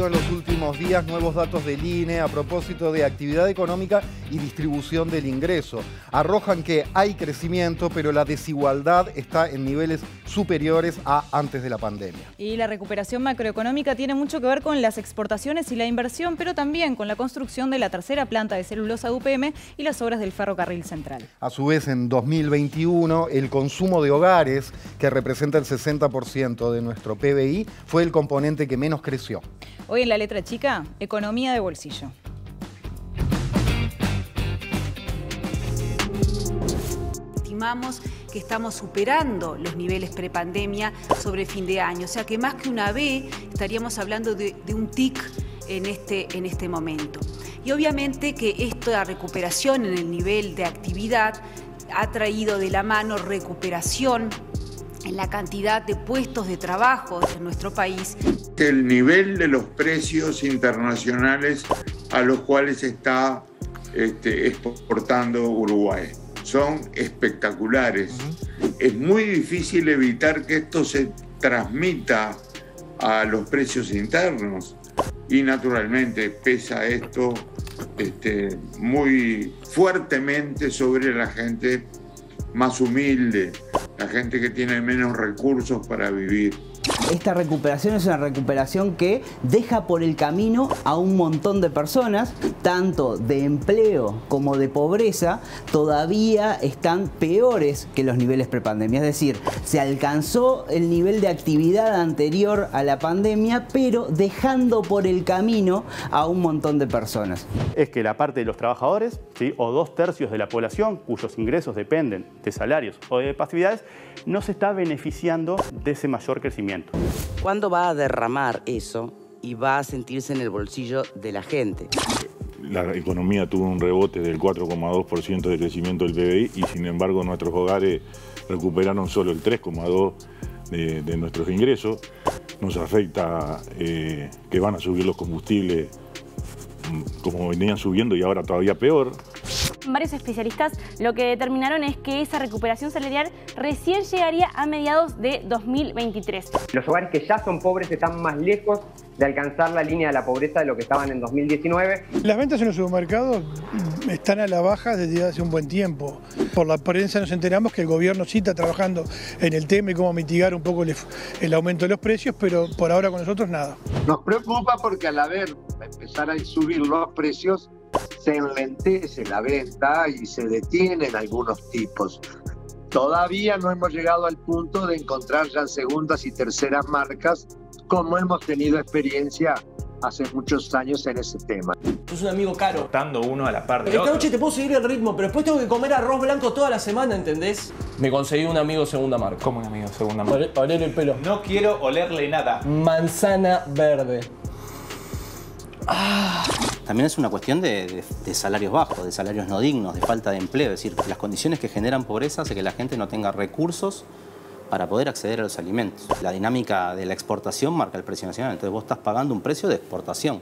salido en los últimos días nuevos datos del INE a propósito de actividad económica y distribución del ingreso. Arrojan que hay crecimiento, pero la desigualdad está en niveles superiores a antes de la pandemia. Y la recuperación macroeconómica tiene mucho que ver con las exportaciones y la inversión, pero también con la construcción de la tercera planta de celulosa de UPM y las obras del ferrocarril central. A su vez, en 2021, el consumo de hogares, que representa el 60% de nuestro PBI, fue el componente que menos creció. Hoy en la letra chica, economía de bolsillo. Estimamos que estamos superando los niveles prepandemia sobre fin de año, o sea que más que una V estaríamos hablando de un tic en este momento. Y obviamente que esta recuperación en el nivel de actividad ha traído de la mano recuperación en la cantidad de puestos de trabajo en nuestro país. El nivel de los precios internacionales a los cuales está exportando Uruguay son espectaculares. Es muy difícil evitar que esto se transmita a los precios internos y naturalmente pesa esto muy fuertemente sobre la gente más humilde, la gente que tiene menos recursos para vivir. Esta recuperación es una recuperación que deja por el camino a un montón de personas, tanto de empleo como de pobreza, todavía están peores que los niveles prepandemia. Es decir, se alcanzó el nivel de actividad anterior a la pandemia, pero dejando por el camino a un montón de personas. Es que la parte de los trabajadores, ¿sí?, o 2/3 de la población cuyos ingresos dependen de salarios o de pasividades, no se está beneficiando de ese mayor crecimiento. ¿Cuándo va a derramar eso y va a sentirse en el bolsillo de la gente? La economía tuvo un rebote del 4,2% de crecimiento del PBI y sin embargo nuestros hogares recuperaron solo el 3,2% de nuestros ingresos. Nos afecta que van a subir los combustibles como venían subiendo y ahora todavía peor. Varios especialistas lo que determinaron es que esa recuperación salarial recién llegaría a mediados de 2023. Los hogares que ya son pobres están más lejos de alcanzar la línea de la pobreza de lo que estaban en 2019. Las ventas en los supermercados están a la baja desde hace un buen tiempo. Por la prensa nos enteramos que el gobierno sí está trabajando en el tema y cómo mitigar un poco el aumento de los precios, pero por ahora con nosotros nada. Nos preocupa porque al empezar a subir los precios, se enlentece la venta y se detienen algunos tipos. Todavía no hemos llegado al punto de encontrar ya segundas y terceras marcas, como hemos tenido experiencia hace muchos años en ese tema. Es un amigo caro. Estando uno a la par de Esta otro. noche te puedo seguir el ritmo, pero después tengo que comer arroz blanco toda la semana, ¿entendés? Me conseguí un amigo segunda marca. ¿Cómo un amigo segunda marca? Oler el pelo. No quiero olerle nada. Manzana verde. También es una cuestión de salarios bajos, de salarios no dignos, de falta de empleo. Es decir, las condiciones que generan pobreza hacen que la gente no tenga recursos para poder acceder a los alimentos. La dinámica de la exportación marca el precio nacional. Entonces vos estás pagando un precio de exportación.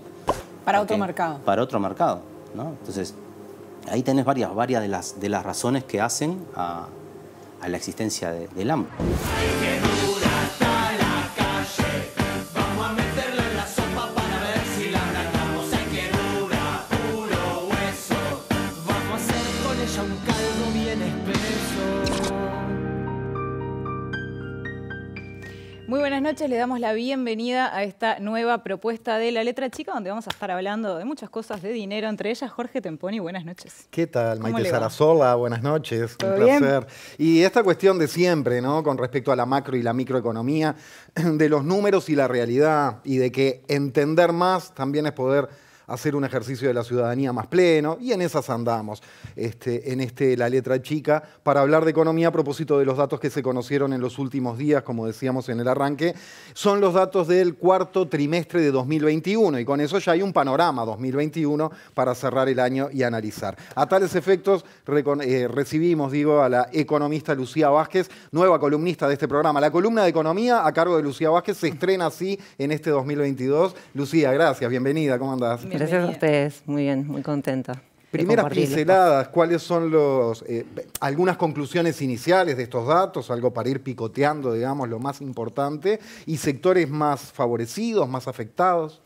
Para otro mercado. Para otro mercado, ¿no? Entonces, ahí tenés varias de las razones que hacen a la existencia del hambre. Muy buenas noches, le damos la bienvenida a esta nueva propuesta de La Letra Chica, donde vamos a estar hablando de muchas cosas de dinero, entre ellas Jorge Temponi. Buenas noches. ¿Qué tal? Maite Sarasola, buenas noches, un placer. Y esta cuestión de siempre, ¿no?, con respecto a la macro y la microeconomía, de los números y la realidad, y de que entender más también es poder hacer un ejercicio de la ciudadanía más pleno, y en esas andamos, La Letra Chica, para hablar de economía a propósito de los datos que se conocieron en los últimos días, como decíamos en el arranque. Son los datos del cuarto trimestre de 2021, y con eso ya hay un panorama 2021 para cerrar el año y analizar. A tales efectos recibimos, a la economista Lucía Vázquez, nueva columnista de este programa. La columna de economía a cargo de Lucía Vázquez se estrena así en este 2022. Lucía, gracias, bienvenida, ¿cómo andás? Gracias a ustedes, muy bien, muy contenta. Primeras pinceladas, ¿cuáles son algunas conclusiones iniciales de estos datos? Algo para ir picoteando, digamos, lo más importante. ¿Y sectores más favorecidos, más afectados?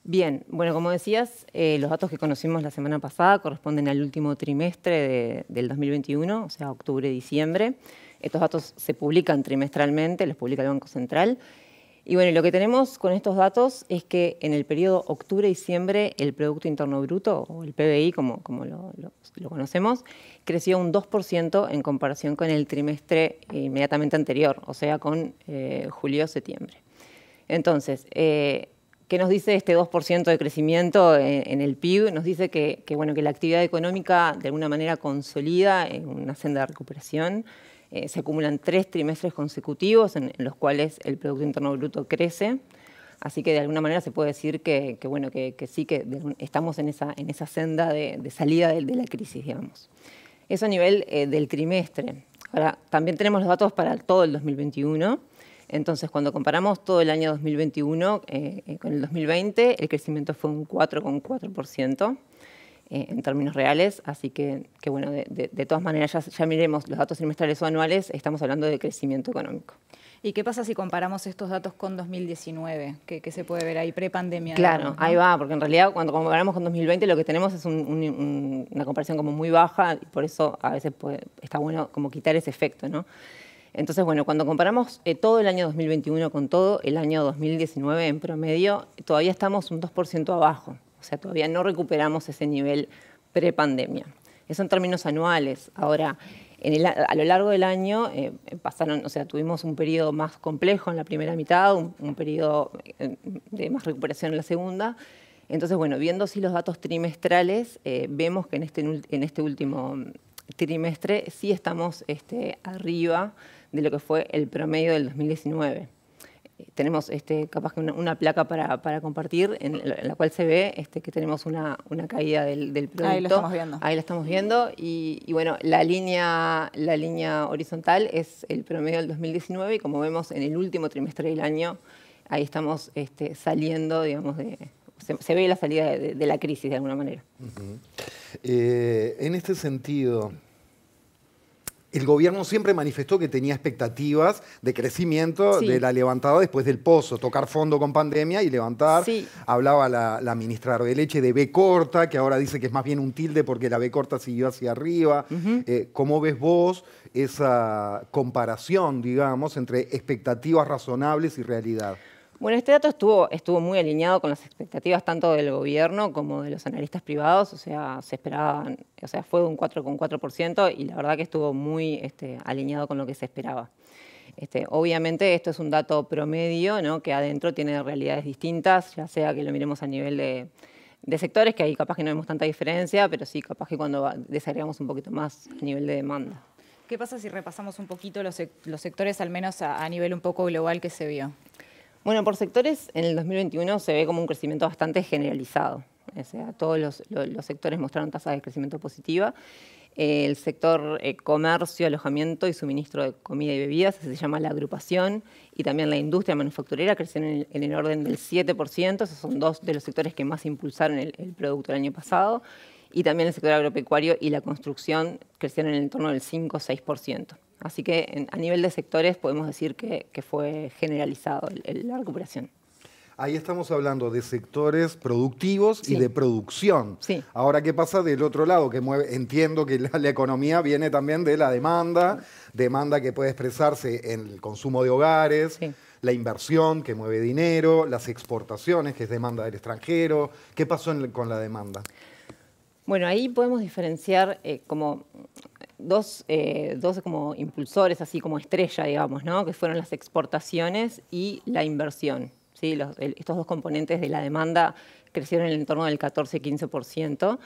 Bien, bueno, como decías, los datos que conocimos la semana pasada corresponden al último trimestre del 2021, o sea, octubre-diciembre. Estos datos se publican trimestralmente, los publica el Banco Central. Y bueno, lo que tenemos con estos datos es que en el periodo octubre-diciembre el Producto Interno Bruto, o el PBI como lo conocemos, creció un 2% en comparación con el trimestre inmediatamente anterior, o sea, con julio-septiembre. Entonces, ¿qué nos dice este 2% de crecimiento en el PIB? Nos dice que la actividad económica de alguna manera consolida en una senda de recuperación. Se acumulan 3 trimestres consecutivos en los cuales el Producto Interno Bruto crece. Así que de alguna manera se puede decir que sí, que estamos en esa senda de salida de la crisis, digamos. Eso a nivel del trimestre. Ahora, también tenemos los datos para todo el 2021. Entonces, cuando comparamos todo el año 2021 con el 2020, el crecimiento fue un 4,4%. En términos reales, así que bueno, de todas maneras ya miremos los datos trimestrales o anuales, estamos hablando de crecimiento económico. ¿Y qué pasa si comparamos estos datos con 2019? ¿Qué se puede ver ahí pre-pandemia? Claro, digamos, ¿no? ahí va, porque en realidad cuando comparamos con 2020 lo que tenemos es una comparación como muy baja y por eso a veces está bueno como quitar ese efecto, ¿no? Entonces, bueno, cuando comparamos todo el año 2021 con todo el año 2019 en promedio, todavía estamos un 2% abajo. O sea, todavía no recuperamos ese nivel pre-pandemia. Eso en términos anuales. Ahora, a lo largo del año tuvimos un periodo más complejo en la primera mitad, un periodo de más recuperación en la segunda. Entonces, bueno, viendo así los datos trimestrales, vemos que en este último trimestre sí estamos arriba de lo que fue el promedio del 2019. Tenemos capaz que una placa para compartir en la cual se ve que tenemos una caída del producto. Ahí lo estamos viendo. Ahí la estamos viendo y bueno, la línea horizontal es el promedio del 2019 y como vemos en el último trimestre del año, ahí estamos saliendo, digamos, se ve la salida de la crisis de alguna manera. En este sentido, el gobierno siempre manifestó que tenía expectativas de crecimiento de la levantada después del pozo, tocar fondo con pandemia y levantar. Sí. Hablaba la ministra Arbeleche de B corta, que ahora dice que es más bien un tilde porque la B corta siguió hacia arriba. ¿Cómo ves vos esa comparación, digamos, entre expectativas razonables y realidad? Bueno, este dato estuvo muy alineado con las expectativas tanto del gobierno como de los analistas privados, o sea, se esperaban, fue un 4,4% y la verdad que estuvo muy alineado con lo que se esperaba. Obviamente esto es un dato promedio, ¿no? Que adentro tiene realidades distintas, ya sea que lo miremos a nivel de sectores, que ahí capaz que no vemos tanta diferencia, pero sí capaz que cuando desagregamos un poquito más a nivel de demanda. ¿Qué pasa si repasamos un poquito los sectores, al menos a nivel un poco global que se vio? Bueno, por sectores, en el 2021 se ve como un crecimiento bastante generalizado. O sea, todos los sectores mostraron tasas de crecimiento positiva. El sector comercio, alojamiento y suministro de comida y bebidas, se llama la agrupación, y también la industria manufacturera crecieron en el orden del 7%. Esos son dos de los sectores que más impulsaron el producto el año pasado. Y también el sector agropecuario y la construcción crecieron en el entorno del 5-6%. Así que a nivel de sectores podemos decir que fue generalizado la recuperación. Ahí estamos hablando de sectores productivos y de producción. Sí. Ahora, ¿qué pasa del otro lado? Que entiendo que la economía viene también de la demanda que puede expresarse en el consumo de hogares, la inversión que mueve dinero, las exportaciones, que es demanda del extranjero. ¿Qué pasó con la demanda? Bueno, ahí podemos diferenciar como dos como impulsores, así como estrella, digamos, ¿no? Que fueron las exportaciones y la inversión. ¿Sí? Estos dos componentes de la demanda crecieron en el entorno del 14-15%.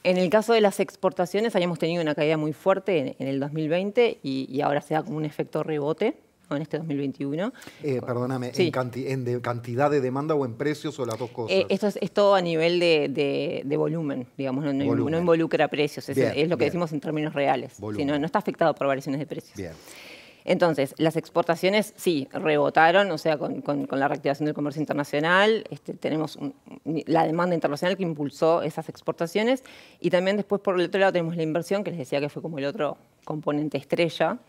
En el caso de las exportaciones, habíamos tenido una caída muy fuerte en el 2020 y ahora se da como un efecto rebote en este 2021. Perdóname, ¿en cantidad de demanda o en precios o las dos cosas? Esto es todo a nivel de volumen, digamos, no involucra precios, es lo que decimos en términos reales. Sí, no está afectado por variaciones de precios. Bien. Entonces, las exportaciones sí rebotaron, o sea, con la reactivación del comercio internacional, tenemos la demanda internacional que impulsó esas exportaciones y también después por el otro lado tenemos la inversión, que les decía que fue como el otro componente estrella.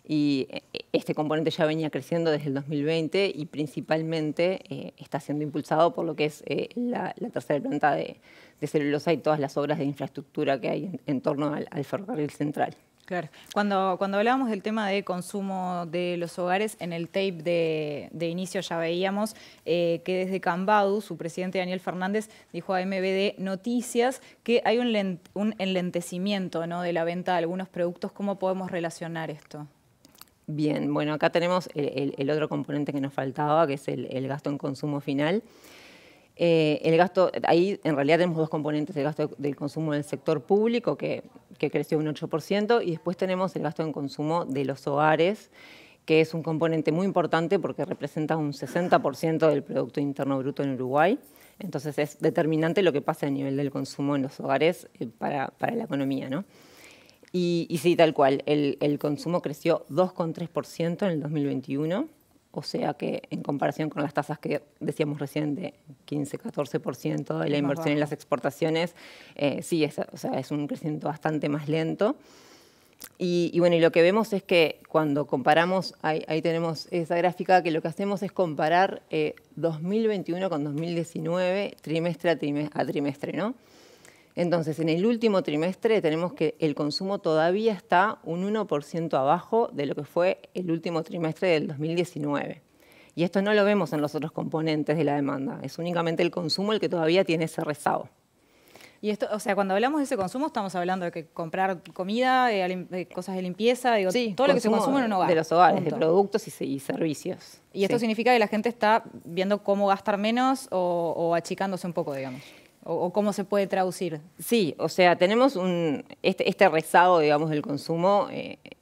Y este componente ya venía creciendo desde el 2020 y principalmente está siendo impulsado por lo que es la tercera planta de celulosa y todas las obras de infraestructura que hay en torno al ferrocarril central. Claro. Cuando hablábamos del tema de consumo de los hogares, en el tape de inicio ya veíamos que desde Cambadu, su presidente Daniel Fernández, dijo a MBD Noticias que hay un enlentecimiento, ¿no?, de la venta de algunos productos. ¿Cómo podemos relacionar esto? Bien, bueno, acá tenemos el otro componente que nos faltaba, que es el gasto en consumo final. El gasto, ahí en realidad tenemos dos componentes, el gasto del consumo del sector público, que creció un 8%, y después tenemos el gasto en consumo de los hogares, que es un componente muy importante porque representa un 60% del Producto Interno Bruto en Uruguay. Entonces es determinante lo que pasa a nivel del consumo en los hogares para la economía, ¿no? Y sí, tal cual, el consumo creció 2,3% en el 2021. O sea que en comparación con las tasas que decíamos recién de 15-14% de la inversión en las exportaciones, sí, es un crecimiento bastante más lento. Y bueno, y lo que vemos es que cuando comparamos, ahí tenemos esa gráfica, que lo que hacemos es comparar 2021 con 2019, trimestre a trimestre, ¿no? Entonces, en el último trimestre tenemos que el consumo todavía está un 1% abajo de lo que fue el último trimestre del 2019. Y esto no lo vemos en los otros componentes de la demanda. Es únicamente el consumo el que todavía tiene ese rezago. Y esto, o sea, cuando hablamos de ese consumo, estamos hablando de que comprar comida, cosas de limpieza, digo, sí, todo lo que se consume en un hogar. De los hogares, punto. De productos y servicios. Y esto significa que la gente está viendo cómo gastar menos o achicándose un poco, digamos. ¿O cómo se puede traducir? Sí, o sea, tenemos este rezago, digamos, del consumo.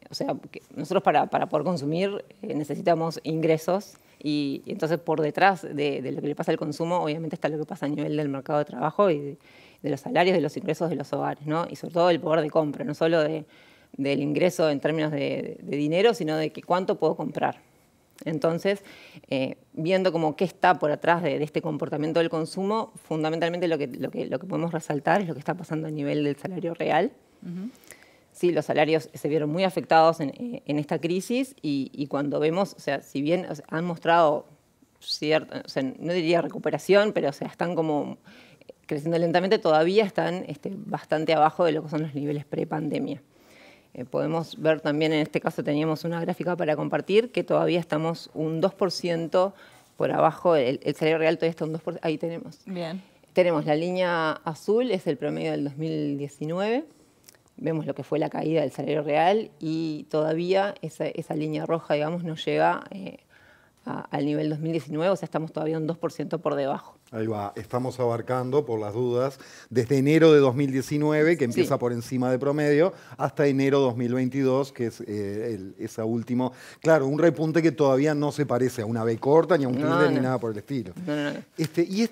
O sea, que nosotros para poder consumir necesitamos ingresos y entonces por detrás de lo que le pasa al consumo, obviamente está lo que pasa a nivel del mercado de trabajo y de los salarios, de los ingresos de los hogares, ¿no? Y sobre todo el poder de compra, no solo del ingreso en términos de dinero, sino de cuánto puedo comprar. Entonces, viendo como qué está por atrás de este comportamiento del consumo, fundamentalmente lo que podemos resaltar es lo que está pasando a nivel del salario real. Sí, los salarios se vieron muy afectados en esta crisis y cuando vemos, o sea, si bien han mostrado cierta, o sea, no diría recuperación, pero o sea, están como creciendo lentamente, todavía están bastante abajo de lo que son los niveles pre-pandemia. Podemos ver también, en este caso teníamos una gráfica para compartir, que todavía estamos un 2% por abajo, el salario real todavía está un 2%, ahí tenemos. Bien. Tenemos la línea azul, es el promedio del 2019, vemos lo que fue la caída del salario real y todavía esa línea roja, digamos, no llega al nivel 2019, o sea, estamos todavía un 2% por debajo. Ahí va, estamos abarcando, por las dudas, desde enero de 2019, que empieza por encima de promedio, hasta enero 2022, que es esa último. Claro, un repunte que todavía no se parece a una B corta, ni a un tilde, ni nada por el estilo. No. Y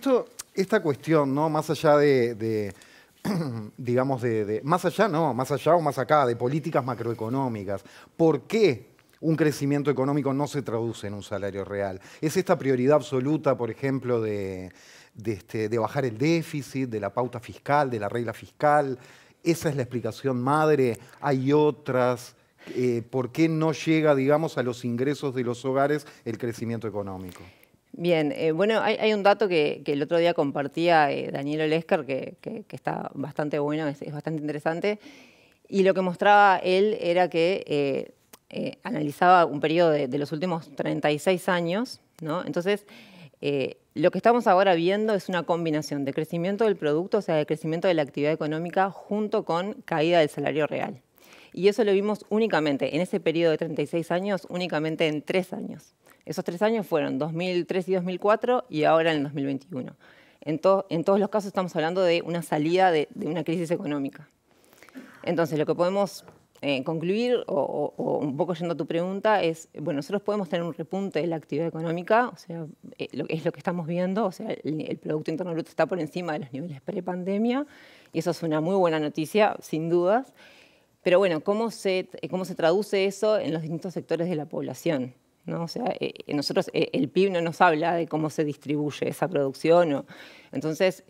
esta cuestión, ¿no? Más allá digamos, más allá, no, más allá o más acá, de políticas macroeconómicas, ¿por qué un crecimiento económico no se traduce en un salario real? ¿Es esta prioridad absoluta, por ejemplo, de bajar el déficit, de la pauta fiscal, de la regla fiscal? ¿Esa es la explicación madre? ¿Hay otras? ¿Por qué no llega, digamos, a los ingresos de los hogares el crecimiento económico? Bien, bueno, hay un dato que el otro día compartía Daniel Olesker, que está bastante bueno, es bastante interesante, y lo que mostraba él era que analizaba un periodo de los últimos 36 años, ¿no? Entonces, lo que estamos ahora viendo es una combinación de crecimiento del producto, o sea, de crecimiento de la actividad económica junto con caída del salario real. Y eso lo vimos únicamente, en ese periodo de 36 años, únicamente en 3 años. Esos 3 años fueron 2003 y 2004 y ahora en el 2021. En todos los casos estamos hablando de una salida de una crisis económica. Entonces, lo que podemos concluir, o un poco yendo a tu pregunta, es, bueno, nosotros podemos tener un repunte de la actividad económica, o sea, es lo que estamos viendo, o sea, el Producto Interno Bruto está por encima de los niveles pre-pandemia, y eso es una muy buena noticia, sin dudas. Pero bueno, ¿cómo se traduce eso en los distintos sectores de la población? ¿No? O sea, nosotros, el PIB no nos habla de cómo se distribuye esa producción. Entonces,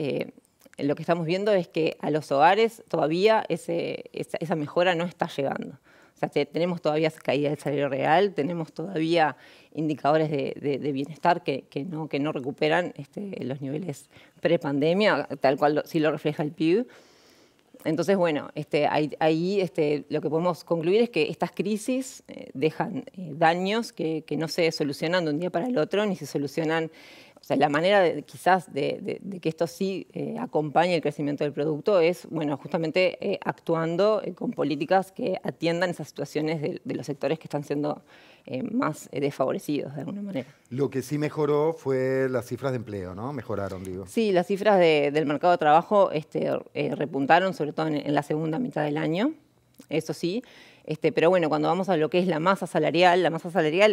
lo que estamos viendo es que a los hogares todavía esa mejora no está llegando. O O sea, tenemos todavía caída del salario real, tenemos todavía indicadores de bienestar que no recuperan los niveles prepandemia, tal cual sí lo refleja el PIB. Entonces, bueno, ahí lo que podemos concluir es que estas crisis dejan daños que no se solucionan de un día para el otro, ni se solucionan. O sea, la manera quizás de que esto sí acompañe el crecimiento del producto es, bueno, justamente actuando con políticas que atiendan esas situaciones de los sectores que están siendo más desfavorecidos de alguna manera. Lo que sí mejoró fue las cifras de empleo, ¿no? Mejoraron, digo. Sí, las cifras del mercado de trabajo repuntaron, sobre todo en la segunda mitad del año, eso sí. Pero bueno, cuando vamos a lo que es la masa salarial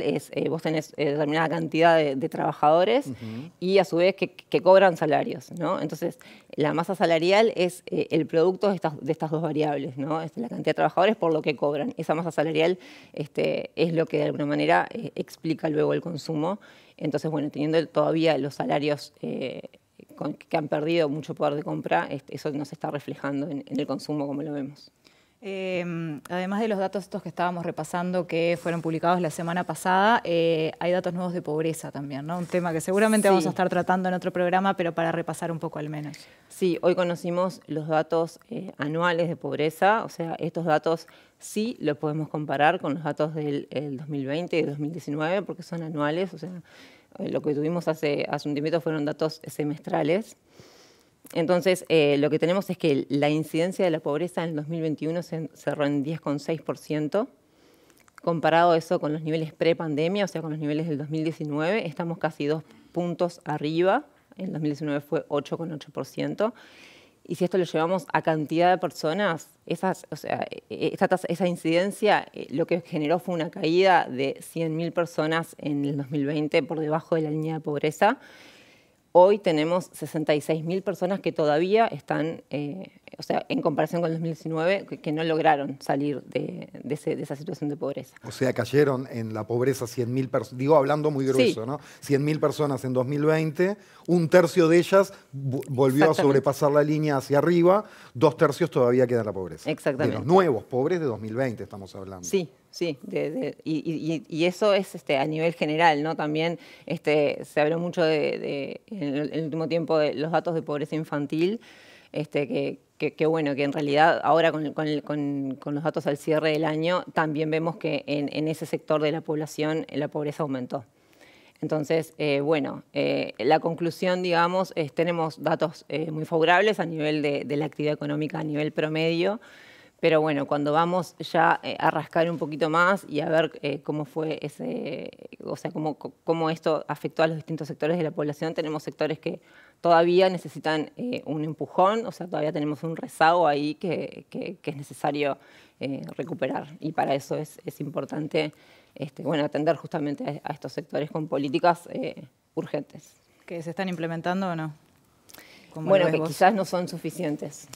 es, vos tenés determinada cantidad de trabajadores y a su vez que cobran salarios, ¿no? Entonces, la masa salarial es el producto de estas dos variables, ¿no? La cantidad de trabajadores por lo que cobran. Esa masa salarial es lo que de alguna manera explica luego el consumo. Entonces, bueno, teniendo todavía los salarios que han perdido mucho poder de compra, eso no se está reflejando en el consumo como lo vemos. Además de los datos estos que estábamos repasando que fueron publicados la semana pasada, hay datos nuevos de pobreza también, ¿no? Un tema que seguramente vamos a estar tratando en otro programa, pero para repasar un poco al menos. Sí, hoy conocimos los datos anuales de pobreza, o sea, estos datos sí los podemos comparar con los datos del 2020 y del 2019 porque son anuales, o sea, lo que tuvimos hace un tiempo fueron datos semestrales. Entonces, lo que tenemos es que la incidencia de la pobreza en el 2021 se cerró en 10,6%. Comparado eso con los niveles pre-pandemia, o sea, con los niveles del 2019, estamos casi 2 puntos arriba. En el 2019 fue 8,8%. Y si esto lo llevamos a cantidad de personas, esa incidencia lo que generó fue una caída de 100.000 personas en el 2020 por debajo de la línea de pobreza. Hoy tenemos 66.000 personas que todavía están, o sea, en comparación con el 2019, que no lograron salir de esa situación de pobreza. O sea, cayeron en la pobreza 100.000 personas, digo hablando muy grueso, sí, ¿no? 100.000 personas en 2020, un tercio de ellas volvió a sobrepasar la línea hacia arriba, 2/3 todavía queda en la pobreza. Exactamente. De los nuevos pobres de 2020 estamos hablando. Sí. Sí, y eso es a nivel general, ¿no? También se habló mucho en el último tiempo de los datos de pobreza infantil, que bueno, que en realidad ahora con los datos al cierre del año también vemos que en ese sector de la población la pobreza aumentó. Entonces, bueno, la conclusión, digamos, tenemos datos muy favorables a nivel de la actividad económica a nivel promedio. Pero bueno, cuando vamos ya a rascar un poquito más y a ver cómo fue o sea, cómo esto afectó a los distintos sectores de la población, tenemos sectores que todavía necesitan un empujón, o sea, todavía tenemos un rezago ahí que es necesario recuperar. Y para eso es importante bueno, atender justamente a estos sectores con políticas urgentes. ¿Que se están implementando o no? Bueno, que quizás no son suficientes.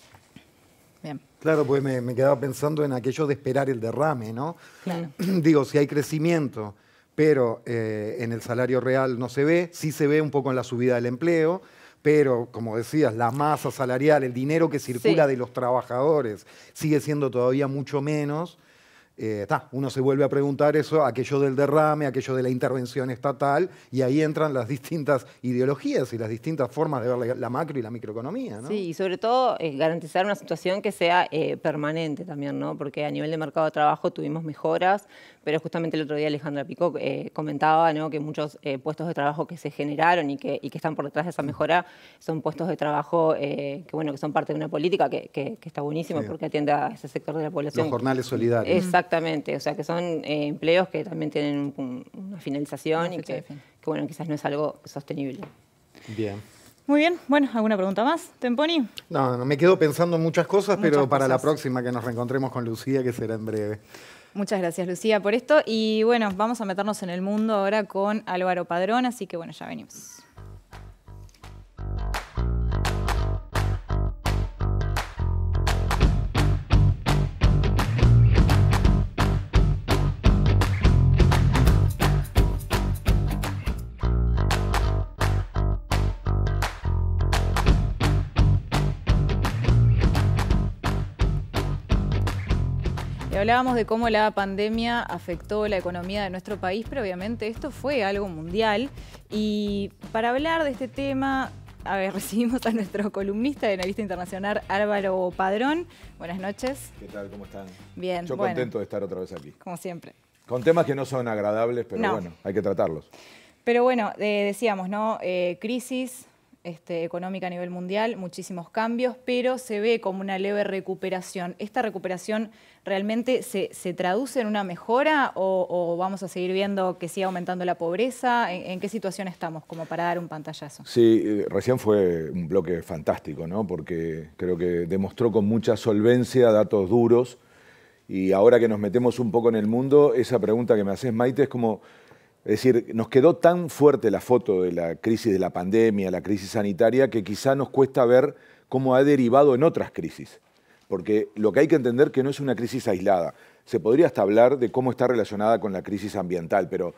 Bien. Claro, pues me quedaba pensando en aquello de esperar el derrame, ¿no? Claro. Digo, si hay crecimiento, pero en el salario real no se ve, sí se ve un poco en la subida del empleo, pero, como decías, la masa salarial, el dinero que circula de los trabajadores sigue siendo todavía mucho menos. Uno se vuelve a preguntar eso, aquello del derrame, aquello de la intervención estatal, y ahí entran las distintas ideologías y las distintas formas de ver la macro y la microeconomía, ¿no? Sí, y sobre todo garantizar una situación que sea permanente también, ¿no? Porque a nivel de mercado de trabajo tuvimos mejoras, pero justamente el otro día Alejandra Picó comentaba, ¿no?, que muchos puestos de trabajo que se generaron y que están por detrás de esa mejora son puestos de trabajo que son parte de una política que está buenísima, sí, porque atiende a ese sector de la población. Los jornales solidarios. Exactamente, o sea que son empleos que también tienen una finalización y que bueno, quizás no es algo sostenible. Bien. Muy bien, bueno, ¿alguna pregunta más, Temponi? No, me quedo pensando en muchas cosas, pero para la próxima que nos reencontremos con Lucía, que será en breve. Muchas gracias, Lucía, por esto. Y bueno, vamos a meternos en el mundo ahora con Álvaro Padrón, así que bueno, ya venimos. hablábamos de cómo la pandemia afectó la economía de nuestro país, pero obviamente esto fue algo mundial. Y para hablar de este tema, recibimos a nuestro columnista de Analista Internacional, Álvaro Padrón. Buenas noches. ¿Qué tal? ¿Cómo están? Bien. Yo contento de estar otra vez aquí. Como siempre. Con temas que no son agradables, pero no. Bueno, hay que tratarlos. Pero bueno, decíamos, ¿no? Crisis económica a nivel mundial, muchísimos cambios, pero se ve como una leve recuperación. ¿Esta recuperación realmente se traduce en una mejora o vamos a seguir viendo que sigue aumentando la pobreza? ¿En qué situación estamos como para dar un pantallazo? Sí, recién fue un bloque fantástico, ¿no? Porque creo que demostró con mucha solvencia datos duros y ahora que nos metemos un poco en el mundo, esa pregunta que me haces, Maite, es como... Es decir, nos quedó tan fuerte la foto de la crisis de la pandemia, la crisis sanitaria, que quizá nos cuesta ver cómo ha derivado en otras crisis. Porque lo que hay que entender es que no es una crisis aislada. Se podría hasta hablar de cómo está relacionada con la crisis ambiental, pero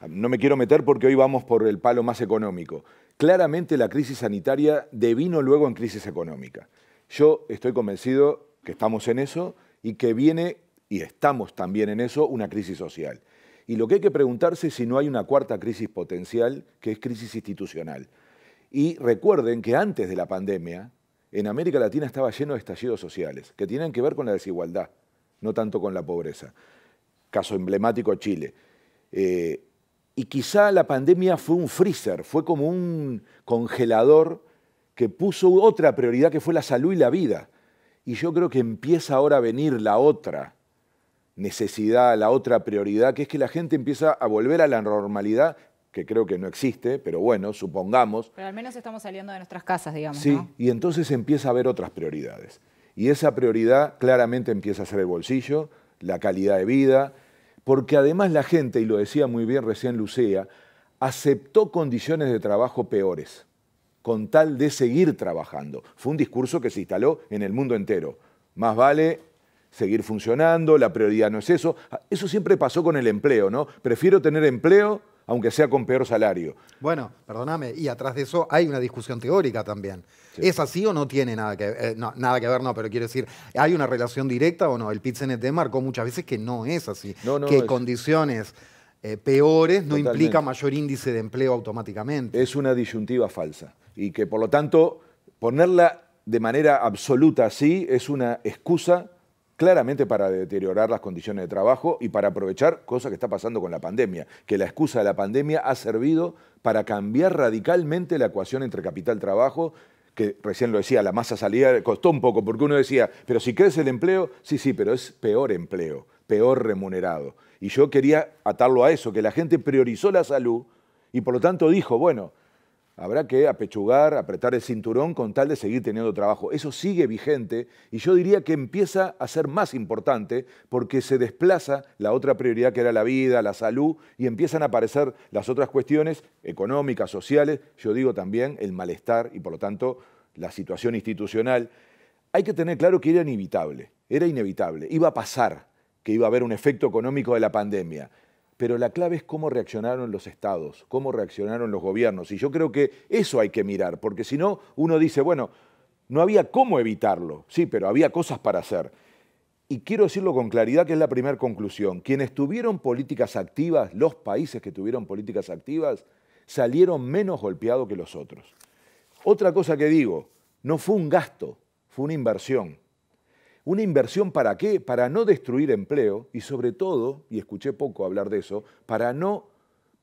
no me quiero meter porque hoy vamos por el palo más económico. Claramente la crisis sanitaria devino luego en crisis económica. Yo estoy convencido que estamos en eso y que viene, y estamos también en eso, una crisis social. Y lo que hay que preguntarse es si no hay una cuarta crisis potencial, que es crisis institucional. Y recuerden que antes de la pandemia, en América Latina estaba lleno de estallidos sociales, que tienen que ver con la desigualdad, no tanto con la pobreza. Caso emblemático, Chile. Y quizá la pandemia fue un freezer, fue como un congelador que puso otra prioridad, que fue la salud y la vida. Y yo creo que empieza ahora a venir la otra necesidad, la otra prioridad, que es que la gente empieza a volver a la normalidad, que creo que no existe, pero bueno, supongamos. Pero al menos estamos saliendo de nuestras casas, digamos, sí, ¿no? Y entonces empieza a haber otras prioridades. Y esa prioridad claramente empieza a ser el bolsillo, la calidad de vida, porque además la gente, y lo decía muy bien recién Lucía, aceptó condiciones de trabajo peores, con tal de seguir trabajando. Fue un discurso que se instaló en el mundo entero. Más vale seguir funcionando, la prioridad no es eso. Eso siempre pasó con el empleo, ¿no? Prefiero tener empleo aunque sea con peor salario. Bueno, perdóname, y atrás de eso hay una discusión teórica también. Sí. ¿Es así o no tiene nada que ver? Nada que ver, no, pero quiero decir, ¿hay una relación directa o no? El PIT-CNT marcó muchas veces que no es así, que condiciones peores no implica mayor índice de empleo automáticamente. Es una disyuntiva falsa y que por lo tanto ponerla de manera absoluta así es una excusa claramente para deteriorar las condiciones de trabajo y para aprovechar cosa que está pasando con la pandemia, que la excusa de la pandemia ha servido para cambiar radicalmente la ecuación entre capital-trabajo, que recién lo decía, la masa salida costó un poco, porque uno decía, pero si crece el empleo, sí, pero es peor empleo, peor remunerado. Y yo quería atarlo a eso, que la gente priorizó la salud y por lo tanto dijo, bueno, habrá que apechugar, apretar el cinturón con tal de seguir teniendo trabajo. Eso sigue vigente y yo diría que empieza a ser más importante porque se desplaza la otra prioridad que era la vida, la salud, y empiezan a aparecer las otras cuestiones económicas, sociales, yo digo también el malestar y por lo tanto la situación institucional. Hay que tener claro que era inevitable, iba a pasar, que iba a haber un efecto económico de la pandemia. Pero la clave es cómo reaccionaron los estados, cómo reaccionaron los gobiernos. Y yo creo que eso hay que mirar, porque si no, uno dice, bueno, no había cómo evitarlo, sí, pero había cosas para hacer. Y quiero decirlo con claridad, que es la primera conclusión. Quienes tuvieron políticas activas, los países que tuvieron políticas activas, salieron menos golpeados que los otros. Otra cosa que digo, no fue un gasto, fue una inversión. ¿Una inversión para qué? Para no destruir empleo y sobre todo, y escuché poco hablar de eso, para no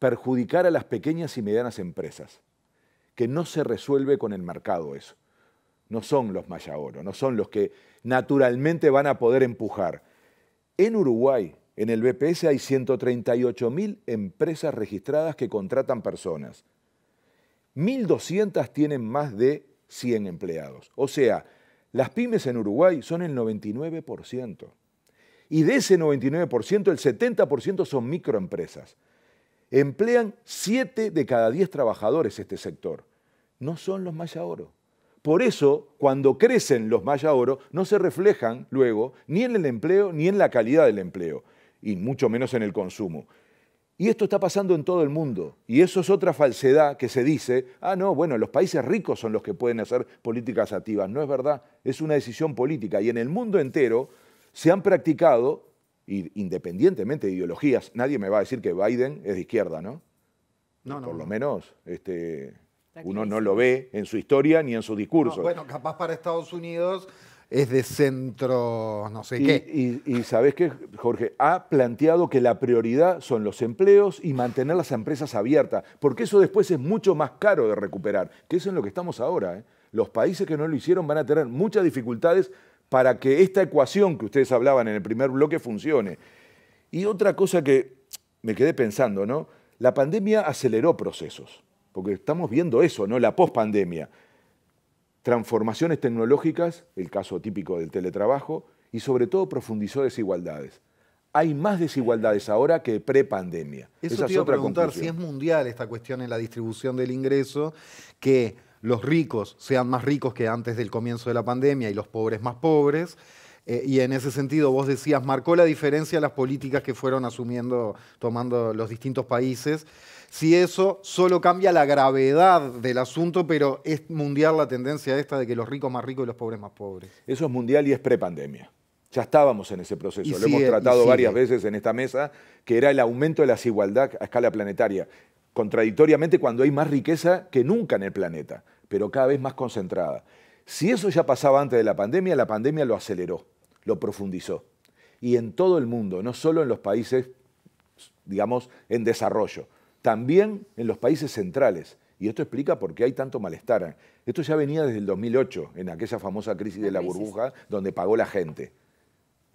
perjudicar a las pequeñas y medianas empresas, que no se resuelve con el mercado eso. No son los Maya Oro, no son los que naturalmente van a poder empujar. En Uruguay, en el BPS hay 138.000 empresas registradas que contratan personas. 1.200 tienen más de 100 empleados. O sea, las pymes en Uruguay son el 99%. Y de ese 99%, el 70% son microempresas. Emplean 7 de cada 10 trabajadores este sector. No son los Maya Oro. Por eso, cuando crecen los Maya Oro, no se reflejan luego ni en el empleo ni en la calidad del empleo, y mucho menos en el consumo. Y esto está pasando en todo el mundo. Y eso es otra falsedad que se dice, no, bueno, los países ricos son los que pueden hacer políticas activas. No es verdad, es una decisión política. Y en el mundo entero se han practicado Y independientemente de ideologías, nadie me va a decir que Biden es de izquierda, ¿no? Por lo menos uno no lo ve en su historia ni en su discurso. No, bueno, capaz para Estados Unidos es de centro, no sé qué. Y ¿sabés qué, Jorge? Ha planteado que la prioridad son los empleos y mantener las empresas abiertas, porque eso después es mucho más caro de recuperar, que eso es en lo que estamos ahora, ¿eh? Los países que no lo hicieron van a tener muchas dificultades para que esta ecuación que ustedes hablaban en el primer bloque funcione. Y otra cosa que me quedé pensando, ¿no? La pandemia aceleró procesos, porque estamos viendo eso, ¿no? La pospandemia. Transformaciones tecnológicas, el caso típico del teletrabajo, y sobre todo profundizó desigualdades. Hay más desigualdades ahora que pre-pandemia. Eso te iba a preguntar, si es mundial esta cuestión en la distribución del ingreso, que los ricos sean más ricos que antes del comienzo de la pandemia y los pobres más pobres. Y en ese sentido, vos decías, marcó la diferencia las políticas que fueron tomando los distintos países. Si eso solo cambia la gravedad del asunto, pero es mundial la tendencia esta de que los ricos más ricos y los pobres más pobres. Eso es mundial y es prepandemia. Ya estábamos en ese proceso, lo hemos tratado varias veces en esta mesa, que era el aumento de la desigualdad a escala planetaria. Contradictoriamente, cuando hay más riqueza que nunca en el planeta, pero cada vez más concentrada. Si eso ya pasaba antes de la pandemia lo aceleró, lo profundizó. Y en todo el mundo, no solo en los países, digamos, en desarrollo, también en los países centrales. Y esto explica por qué hay tanto malestar. Esto ya venía desde el 2008, en aquella famosa crisis de la burbuja, donde pagó la gente.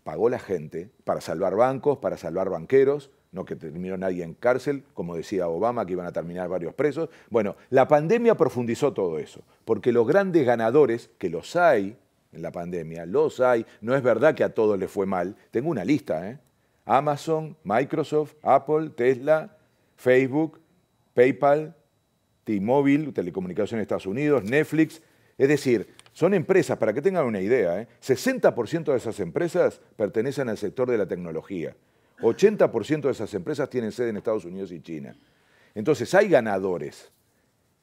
Pagó la gente para salvar bancos, para salvar banqueros, no que terminó nadie en cárcel, como decía Obama, que iban a terminar varios presos. Bueno, la pandemia profundizó todo eso, porque los grandes ganadores, que los hay en la pandemia, los hay, no es verdad que a todos les fue mal. Tengo una lista, ¿eh? Amazon, Microsoft, Apple, Tesla, Facebook, PayPal, T-Mobile, telecomunicaciones de Estados Unidos, Netflix. Es decir, son empresas, para que tengan una idea, 60% de esas empresas pertenecen al sector de la tecnología. 80% de esas empresas tienen sede en Estados Unidos y China. Entonces hay ganadores.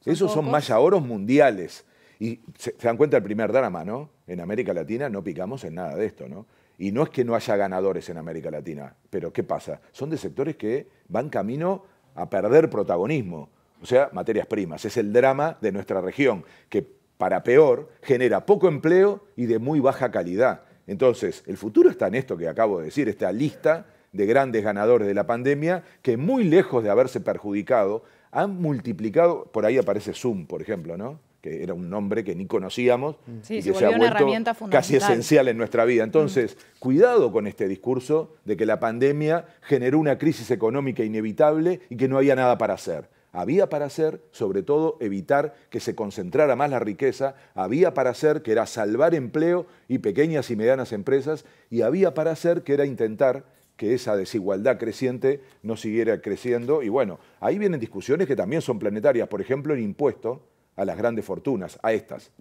Esos son mayaoros mundiales. Y se dan cuenta del primer drama, ¿no? En América Latina no picamos en nada de esto, ¿no? Y no es que no haya ganadores en América Latina, pero ¿qué pasa? Son de sectores que van camino a perder protagonismo. O sea, materias primas. Es el drama de nuestra región, que para peor genera poco empleo y de muy baja calidad. Entonces, el futuro está en esto que acabo de decir, esta lista de grandes ganadores de la pandemia que muy lejos de haberse perjudicado, han multiplicado, por ahí aparece Zoom, por ejemplo, ¿no? Que era un nombre que ni conocíamos y que se ha vuelto casi esencial en nuestra vida. Entonces, cuidado con este discurso de que la pandemia generó una crisis económica inevitable y que no había nada para hacer. Había para hacer, sobre todo, evitar que se concentrara más la riqueza, había para hacer, que era salvar empleo y pequeñas y medianas empresas, y había para hacer, que era intentar que esa desigualdad creciente no siguiera creciendo. Y bueno, ahí vienen discusiones que también son planetarias. Por ejemplo, el impuesto a las grandes fortunas, a estas,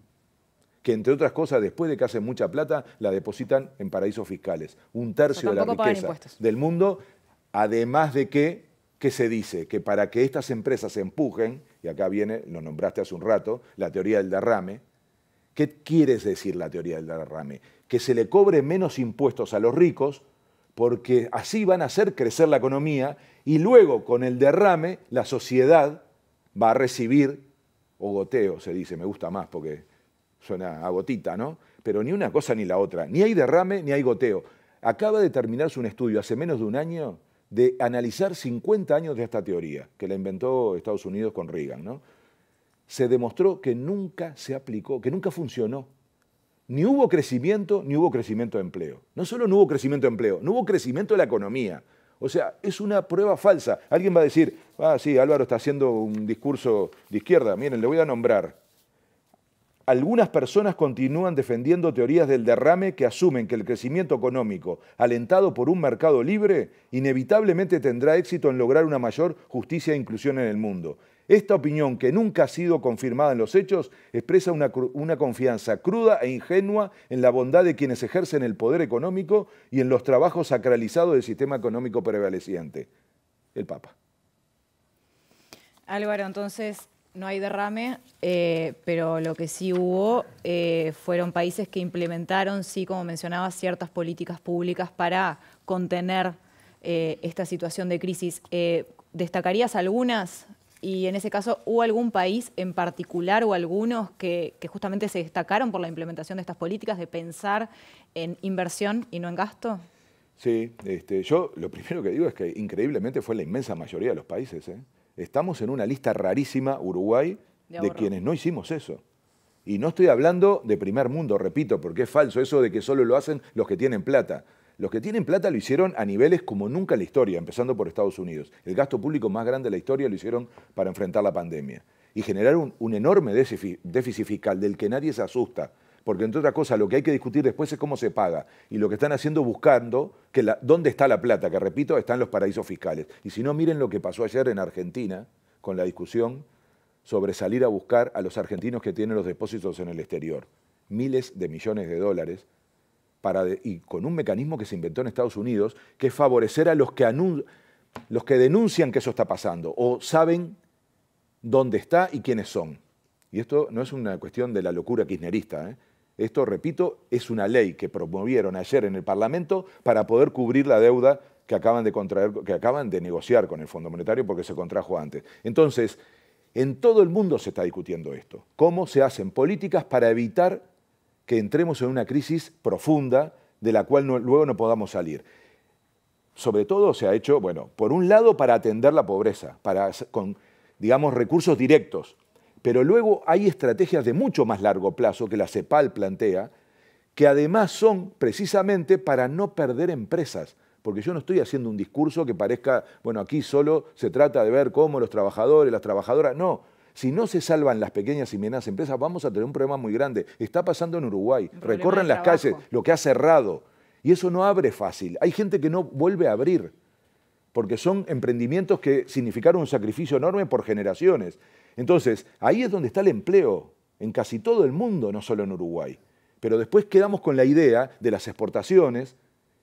que entre otras cosas, después de que hacen mucha plata, la depositan en paraísos fiscales. Un tercio de la riqueza del mundo, además de que, ¿qué se dice? Que para que estas empresas se empujen, y acá viene, lo nombraste hace un rato, la teoría del derrame. ¿Qué quiere decir la teoría del derrame? Que se le cobre menos impuestos a los ricos, porque así van a hacer crecer la economía y luego con el derrame la sociedad va a recibir, o goteo se dice, me gusta más porque suena a gotita, ¿no? Pero ni una cosa ni la otra, ni hay derrame ni hay goteo. Acaba de terminarse un estudio hace menos de un año de analizar 50 años de esta teoría, que la inventó Estados Unidos con Reagan, ¿no? Se demostró que nunca se aplicó, que nunca funcionó. Ni hubo crecimiento, ni hubo crecimiento de empleo. No solo no hubo crecimiento de empleo, no hubo crecimiento de la economía. O sea, es una prueba falsa. Alguien va a decir, sí, Álvaro está haciendo un discurso de izquierda. Miren, le voy a nombrar. Algunas personas continúan defendiendo teorías del derrame que asumen que el crecimiento económico, alentado por un mercado libre, inevitablemente tendrá éxito en lograr una mayor justicia e inclusión en el mundo. Esta opinión, que nunca ha sido confirmada en los hechos, expresa una confianza cruda e ingenua en la bondad de quienes ejercen el poder económico y en los trabajos sacralizados del sistema económico prevaleciente. El Papa. Álvaro, entonces no hay derrame, pero lo que sí hubo fueron países que implementaron, sí, como mencionaba, ciertas políticas públicas para contener esta situación de crisis. ¿Destacarías algunas? Y en ese caso, ¿hubo algún país en particular o algunos que justamente se destacaron por la implementación de estas políticas de pensar en inversión y no en gasto? Sí, yo lo primero que digo es que increíblemente fue la inmensa mayoría de los países. Estamos en una lista rarísima, Uruguay, de quienes no hicimos eso. Y no estoy hablando de primer mundo, repito, porque es falso eso de que solo lo hacen los que tienen plata. Los que tienen plata lo hicieron a niveles como nunca en la historia, empezando por Estados Unidos. El gasto público más grande de la historia lo hicieron para enfrentar la pandemia. Y generaron un enorme déficit fiscal del que nadie se asusta. Porque, entre otras cosas, lo que hay que discutir después es cómo se paga. Y lo que están haciendo buscando dónde está la plata, que repito, está en los paraísos fiscales. Y si no, miren lo que pasó ayer en Argentina con la discusión sobre salir a buscar a los argentinos que tienen los depósitos en el exterior. Miles de millones de dólares. Y con un mecanismo que se inventó en Estados Unidos, que es favorecer a los que denuncian que eso está pasando o saben dónde está y quiénes son. Y esto no es una cuestión de la locura kirchnerista. Esto, repito, es una ley que promovieron ayer en el Parlamento para poder cubrir la deuda que acaban de negociar con el Fondo Monetario porque se contrajo antes. Entonces, en todo el mundo se está discutiendo esto. ¿Cómo se hacen políticas para evitar que entremos en una crisis profunda de la cual luego no podamos salir? Sobre todo se ha hecho, bueno, por un lado para atender la pobreza, con, digamos, recursos directos, pero luego hay estrategias de mucho más largo plazo que la CEPAL plantea, que además son precisamente para no perder empresas, porque yo no estoy haciendo un discurso que parezca, bueno, aquí solo se trata de ver cómo los trabajadores, las trabajadoras, no. Si no se salvan las pequeñas y medianas empresas, vamos a tener un problema muy grande. Está pasando en Uruguay. Recorren las calles, lo que ha cerrado. Y eso no abre fácil. Hay gente que no vuelve a abrir, porque son emprendimientos que significaron un sacrificio enorme por generaciones. Entonces, ahí es donde está el empleo, en casi todo el mundo, no solo en Uruguay. Pero después quedamos con la idea de las exportaciones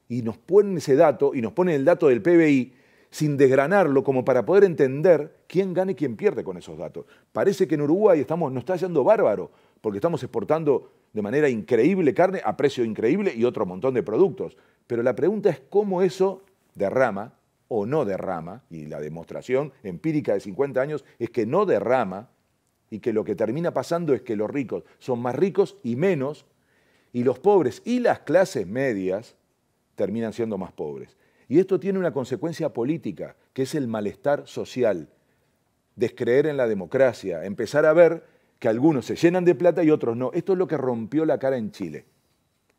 y nos ponen ese dato, y nos ponen el dato del PBI, sin desgranarlo como para poder entender quién gana y quién pierde con esos datos. Parece que en Uruguay nos está yendo bárbaro, porque estamos exportando de manera increíble carne a precio increíble y otro montón de productos. Pero la pregunta es cómo eso derrama o no derrama, y la demostración empírica de 50 años es que no derrama, y que lo que termina pasando es que los ricos son más ricos y menos, y los pobres y las clases medias terminan siendo más pobres. Y esto tiene una consecuencia política, que es el malestar social, descreer en la democracia, empezar a ver que algunos se llenan de plata y otros no. Esto es lo que rompió la cara en Chile.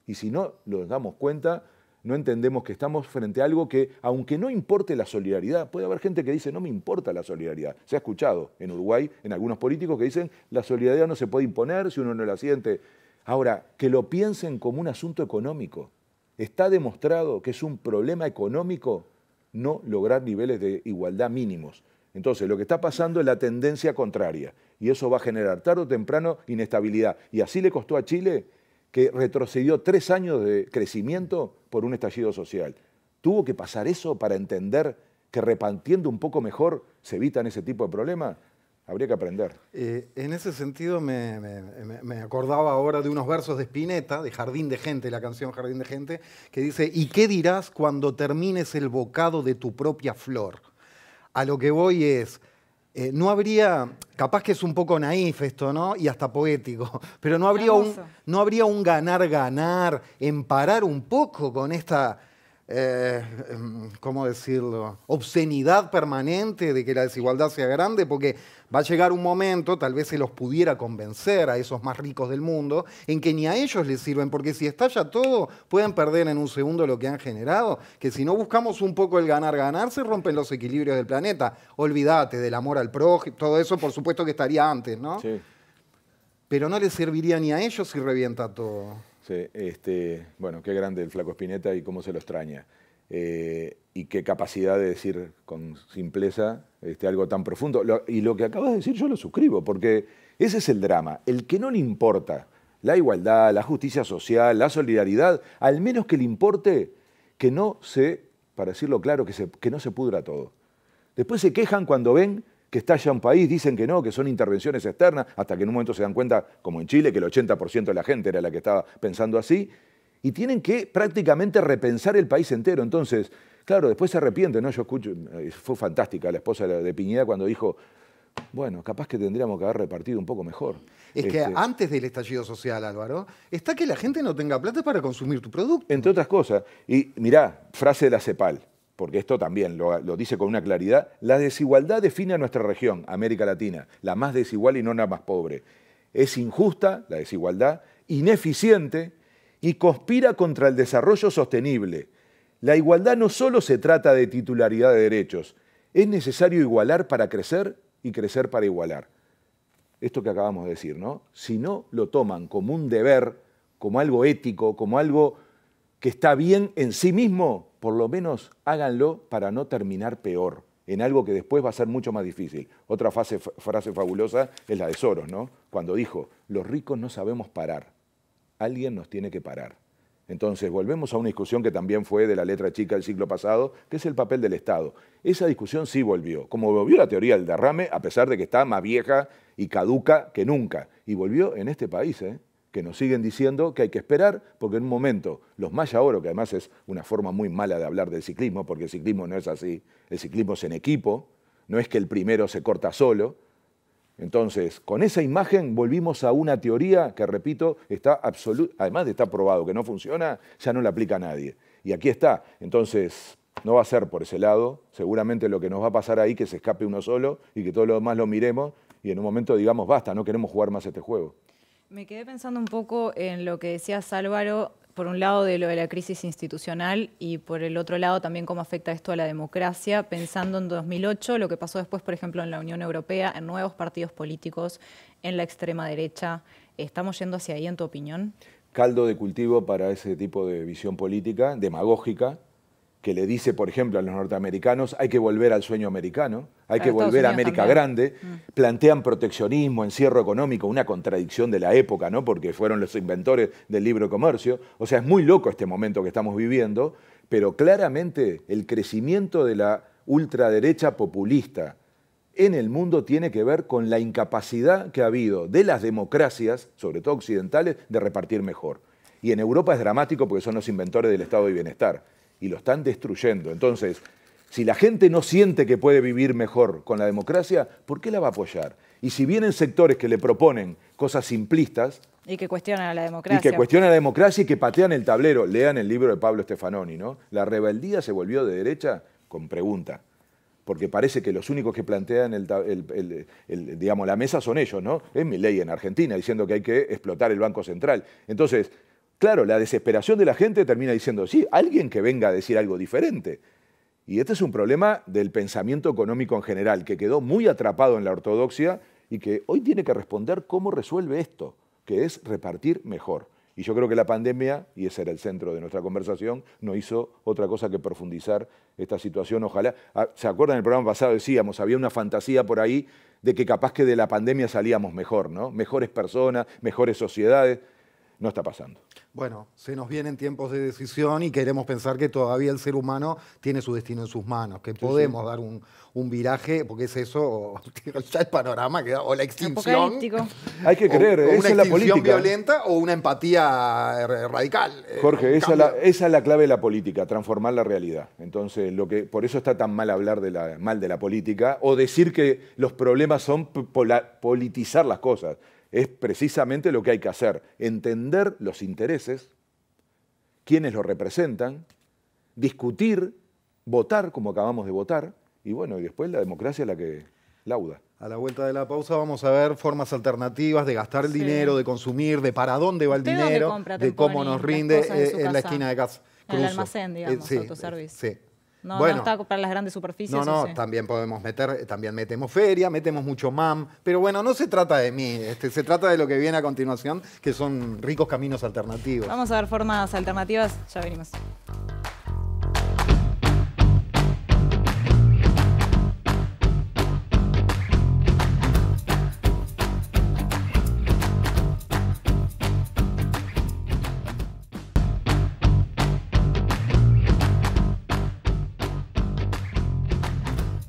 Y si no nos damos cuenta, no entendemos que estamos frente a algo que, aunque no importe la solidaridad, puede haber gente que dice, no me importa la solidaridad. Se ha escuchado en Uruguay, en algunos políticos que dicen, la solidaridad no se puede imponer si uno no la siente. Ahora, que lo piensen como un asunto económico. Está demostrado que es un problema económico no lograr niveles de igualdad mínimos. Entonces, lo que está pasando es la tendencia contraria, y eso va a generar tarde o temprano inestabilidad. Y así le costó a Chile, que retrocedió 3 años de crecimiento por un estallido social. ¿Tuvo que pasar eso para entender que repartiendo un poco mejor se evitan ese tipo de problemas? Habría que aprender. En ese sentido me acordaba ahora de unos versos de Spinetta, de Jardín de Gente, la canción Jardín de Gente, que dice, ¿y qué dirás cuando termines el bocado de tu propia flor? A lo que voy es, no habría, capaz que es un poco naif esto, ¿no? Y hasta poético, pero no habría un ganar-ganar en parar un poco con esta... ¿cómo decirlo? Obscenidad permanente de que la desigualdad sea grande, porque va a llegar un momento, tal vez se los pudiera convencer a esos más ricos del mundo, en que ni a ellos les sirven, porque si estalla todo, pueden perder en un segundo lo que han generado, que si no buscamos un poco el ganar-ganar, se rompen los equilibrios del planeta. Olvídate del amor al prójimo, todo eso por supuesto que estaría antes, ¿no? Sí. Pero no les serviría ni a ellos si revienta todo. Sí, bueno, qué grande el flaco Spinetta y cómo se lo extraña. Y qué capacidad de decir con simpleza algo tan profundo. Y lo que acabas de decir yo lo suscribo, porque ese es el drama. El que no le importa la igualdad, la justicia social, la solidaridad, al menos que le importe que no se, para decirlo claro, que no se pudra todo. Después se quejan cuando ven que estalla un país, dicen que no, que son intervenciones externas, hasta que en un momento se dan cuenta, como en Chile, que el 80% de la gente era la que estaba pensando así, y tienen que prácticamente repensar el país entero. Entonces, claro, después se arrepiente, ¿no? Yo escucho, fue fantástica la esposa de Piñera cuando dijo, bueno, capaz que tendríamos que haber repartido un poco mejor. Es que antes del estallido social, Álvaro, está que la gente no tenga plata para consumir tu producto. Entre otras cosas. Y mirá, frase de la CEPAL, porque esto también lo dice con una claridad, la desigualdad define a nuestra región, América Latina, la más desigual y no la más pobre. Es injusta, la desigualdad, ineficiente y conspira contra el desarrollo sostenible. La igualdad no solo se trata de titularidad de derechos, es necesario igualar para crecer y crecer para igualar. Esto que acabamos de decir, ¿no? Si no lo toman como un deber, como algo ético, como algo que está bien en sí mismo, por lo menos háganlo para no terminar peor, en algo que después va a ser mucho más difícil. Otra frase fabulosa es la de Soros, ¿no? Cuando dijo, los ricos no sabemos parar, alguien nos tiene que parar. Entonces, volvemos a una discusión que también fue de la letra chica del siglo pasado, que es el papel del Estado. Esa discusión sí volvió, como volvió la teoría del derrame, a pesar de que está más vieja y caduca que nunca. Y volvió en este país, que nos siguen diciendo que hay que esperar, porque en un momento los Maya Oro, que además es una forma muy mala de hablar del ciclismo, porque el ciclismo no es así, el ciclismo es en equipo, no es que el primero se corta solo. Entonces, con esa imagen volvimos a una teoría que, repito, está además de estar probado que no funciona, ya no la aplica a nadie. Y aquí está. Entonces, no va a ser por ese lado. Seguramente lo que nos va a pasar ahí, que se escape uno solo y que todo lo demás lo miremos y en un momento digamos, basta, no queremos jugar más este juego. Me quedé pensando un poco en lo que decías, Álvaro, por un lado de lo de la crisis institucional y por el otro lado también cómo afecta esto a la democracia, pensando en 2008, lo que pasó después, por ejemplo, en la Unión Europea, en nuevos partidos políticos, en la extrema derecha. ¿Estamos yendo hacia ahí, en tu opinión? Caldo de cultivo para ese tipo de visión política, demagógica, que le dice, por ejemplo, a los norteamericanos, hay que volver al sueño americano, hay que volver a América Grande, plantean proteccionismo, encierro económico, una contradicción de la época, ¿no? Porque fueron los inventores del libre comercio. O sea, es muy loco este momento que estamos viviendo, pero claramente el crecimiento de la ultraderecha populista en el mundo tiene que ver con la incapacidad que ha habido de las democracias, sobre todo occidentales, de repartir mejor. Y en Europa es dramático porque son los inventores del estado de bienestar. Y lo están destruyendo. Entonces, si la gente no siente que puede vivir mejor con la democracia, ¿por qué la va a apoyar? Y si vienen sectores que le proponen cosas simplistas... Y que cuestionan a la democracia. Y que cuestionan a la democracia y que patean el tablero. Lean el libro de Pablo Stefanoni, ¿no? La rebeldía se volvió de derecha con pregunta. Porque parece que los únicos que plantean digamos, la mesa son ellos, ¿no? Es Milei en Argentina, diciendo que hay que explotar el Banco Central. Entonces... Claro, la desesperación de la gente termina diciendo, sí, alguien que venga a decir algo diferente. Y este es un problema del pensamiento económico en general, que quedó muy atrapado en la ortodoxia y que hoy tiene que responder cómo resuelve esto, que es repartir mejor. Y yo creo que la pandemia, y ese era el centro de nuestra conversación, no hizo otra cosa que profundizar esta situación. Ojalá, ¿se acuerdan? En el programa pasado decíamos, había una fantasía por ahí de que capaz que de la pandemia salíamos mejor, ¿no? Mejores personas, mejores sociedades. No está pasando. Bueno, se nos vienen tiempos de decisión y queremos pensar que todavía el ser humano tiene su destino en sus manos, que podemos dar un viraje, porque es eso, ya el panorama, o la extinción. Hay que creer, esa es la política. Una extinción violenta o una empatía radical. Jorge, esa es la clave de la política, transformar la realidad. Entonces, por eso está tan mal hablar mal de la política o decir que los problemas son politizar las cosas. Es precisamente lo que hay que hacer, entender los intereses, quiénes los representan, discutir, votar como acabamos de votar, y bueno, y después la democracia es la que lauda. A la vuelta de la pausa vamos a ver formas alternativas de gastar el dinero, de consumir, de para dónde va el dinero, de cómo nos rinde en la esquina de casa. En el almacén, digamos, autoservice. Sí. No, bueno, no está para las grandes superficies. No, también podemos también metemos feria, metemos mucho MAM, pero bueno, no se trata de mí, se trata de lo que viene a continuación, que son ricos caminos alternativos. Vamos a ver formas alternativas, ya venimos.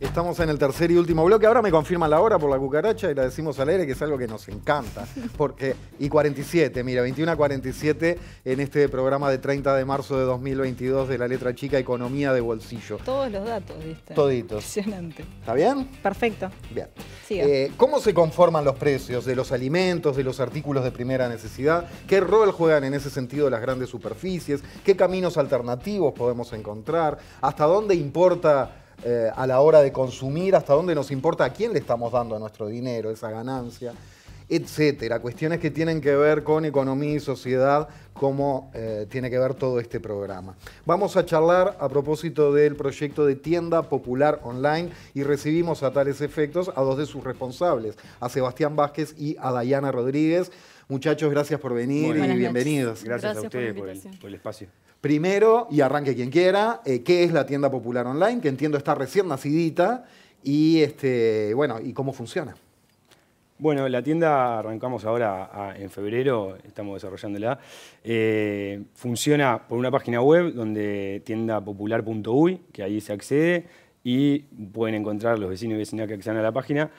Estamos en el tercer y último bloque. Ahora me confirman la hora por la cucaracha y la decimos al aire, que es algo que nos encanta. Y 47, mira, 21:47 en este programa de 30 de marzo de 2022 de la letra chica Economía de Bolsillo. Todos los datos, ¿viste? Toditos. Impresionante. ¿Está bien? Perfecto. Bien. Siga. ¿Cómo se conforman los precios de los alimentos, de los artículos de primera necesidad? ¿Qué rol juegan en ese sentido las grandes superficies? ¿Qué caminos alternativos podemos encontrar? ¿Hasta dónde importa a la hora de consumir? ¿Hasta dónde nos importa a quién le estamos dando nuestro dinero, esa ganancia? Etcétera. Cuestiones que tienen que ver con economía y sociedad, como tiene que ver todo este programa. Vamos a charlar a propósito del proyecto de tienda popular online y recibimos a tales efectos a dos de sus responsables, a Sebastián Vázquez y a Dayana Rodríguez. Muchachos, gracias por venir y bienvenidos. Gracias a ustedes por el espacio. Primero, y arranque quien quiera, ¿qué es la tienda popular online? Que entiendo está recién nacidita y, bueno, ¿y cómo funciona? Bueno, la tienda arrancamos ahora en febrero, estamos desarrollándola. Funciona por una página web donde tiendapopular.uy, que ahí se accede y pueden encontrar los vecinos y vecinas que accedan a la página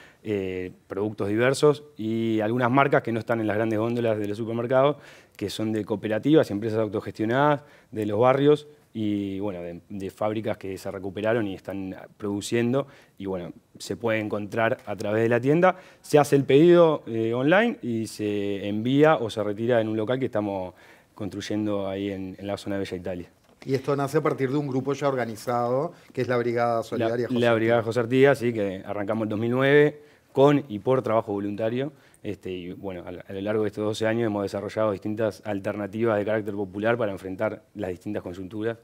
productos diversos y algunas marcas que no están en las grandes góndolas de los supermercados, que son de cooperativas y empresas autogestionadas de los barrios y bueno, de fábricas que se recuperaron y están produciendo y bueno, se puede encontrar a través de la tienda. Se hace el pedido online y se envía o se retira en un local que estamos construyendo ahí en la zona de Bella Italia. Y esto nace a partir de un grupo ya organizado, que es la Brigada Solidaria José La Brigada José Artigas, sí, que arrancamos en 2009 con y por trabajo voluntario. Y bueno, a lo largo de estos 12 años hemos desarrollado distintas alternativas de carácter popular para enfrentar las distintas coyunturas,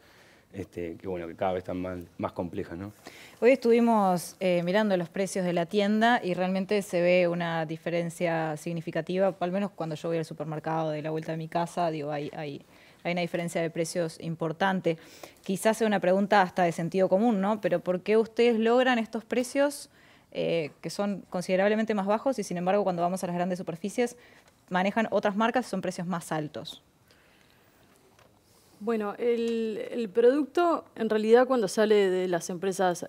que bueno, que cada vez están más complejas, ¿no? Hoy estuvimos mirando los precios de la tienda y realmente se ve una diferencia significativa, al menos cuando yo voy al supermercado de la vuelta de mi casa, digo, hay una diferencia de precios importante. Quizás sea una pregunta hasta de sentido común, ¿no? Pero ¿por qué ustedes logran estos precios que son considerablemente más bajos y sin embargo cuando vamos a las grandes superficies manejan otras marcas y son precios más altos? Bueno, el producto en realidad cuando sale de las empresas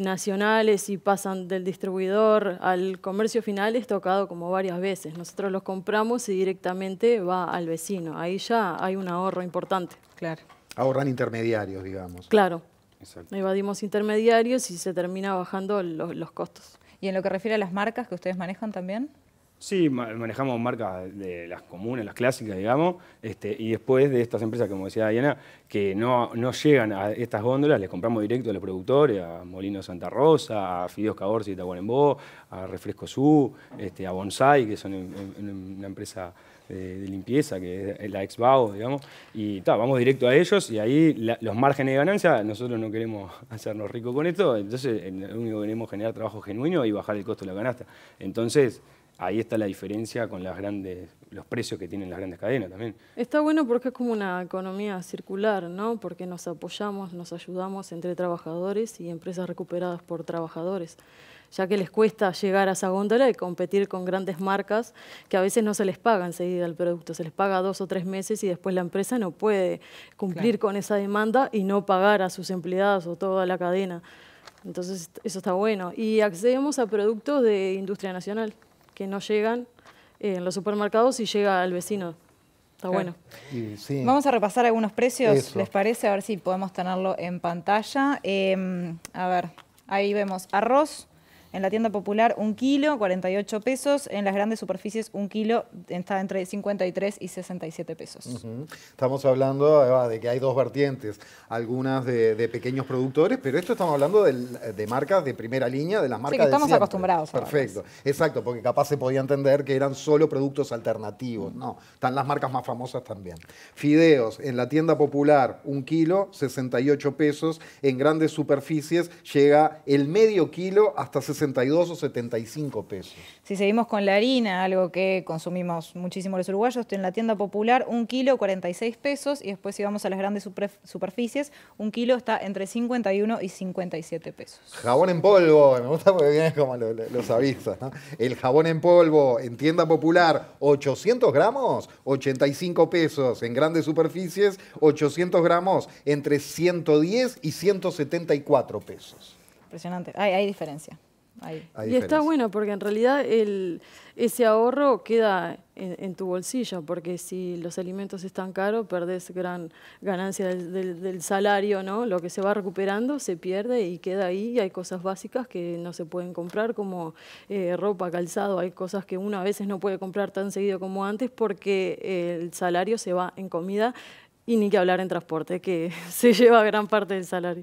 nacionales y pasan del distribuidor al comercio final es tocado como varias veces. Nosotros los compramos y directamente va al vecino. Ahí ya hay un ahorro importante. Claro. Ahorran intermediarios, digamos. Claro. Exacto. Evadimos intermediarios y se termina bajando los costos. ¿Y en lo que refiere a las marcas que ustedes manejan también? Sí, manejamos marcas de las comunes, las clásicas, digamos, y después de estas empresas, como decía Diana, que no llegan a estas góndolas, les compramos directo a los productores, a Molino Santa Rosa, a Fideos Caborsi de Tacuarembó, a Refresco Su, a Bonsai, que son una empresa de limpieza, que es la ex-BAO, digamos, y vamos directo a ellos y ahí los márgenes de ganancia, nosotros no queremos hacernos ricos con esto, entonces lo único que queremos es generar trabajo genuino y bajar el costo de la canasta. Entonces, ahí está la diferencia con los precios que tienen las grandes cadenas también. Está bueno porque es como una economía circular, ¿no? Porque nos apoyamos, nos ayudamos entre trabajadores y empresas recuperadas por trabajadores, ya que les cuesta llegar a esa góndola y competir con grandes marcas que a veces no se les paga enseguida el producto, se les paga 2 o 3 meses y después la empresa no puede cumplir con esa demanda y no pagar a sus empleados o toda la cadena. Entonces eso está bueno. Y accedemos a productos de industria nacional que no llegan en los supermercados y llega al vecino. Está bueno. Sí. Vamos a repasar algunos precios, ¿les parece? A ver si podemos tenerlo en pantalla. A ver, ahí vemos arroz. En la tienda popular 1 kilo, 48 pesos. En las grandes superficies 1 kilo está entre 53 y 67 pesos. Estamos hablando de que hay dos vertientes, algunas de pequeños productores, pero esto estamos hablando de marcas de primera línea, de las marcas sí, que estamos de siempre. Acostumbrados. Perfecto, exacto, porque capaz se podía entender que eran solo productos alternativos. No, están las marcas más famosas también. Fideos, en la tienda popular 1 kilo, 68 pesos. En grandes superficies llega el medio kilo hasta 62 o 75 pesos. Si seguimos con la harina, algo que consumimos muchísimo los uruguayos, en la tienda popular 1 kilo 46 pesos y después si vamos a las grandes superficies, 1 kilo está entre 51 y 57 pesos. Jabón en polvo, me gusta porque viene como los avisos, ¿no? El jabón en polvo en tienda popular 800 gramos, 85 pesos. En grandes superficies, 800 gramos entre 110 y 174 pesos. Impresionante. Hay diferencia. Y está bueno porque en realidad ese ahorro queda en tu bolsillo, porque si los alimentos están caros, perdés gran ganancia del salario, ¿no? Lo que se va recuperando se pierde y queda ahí, y hay cosas básicas que no se pueden comprar, como ropa, calzado, hay cosas que uno a veces no puede comprar tan seguido como antes porque el salario se va en comida, y ni que hablar en transporte, que se lleva gran parte del salario.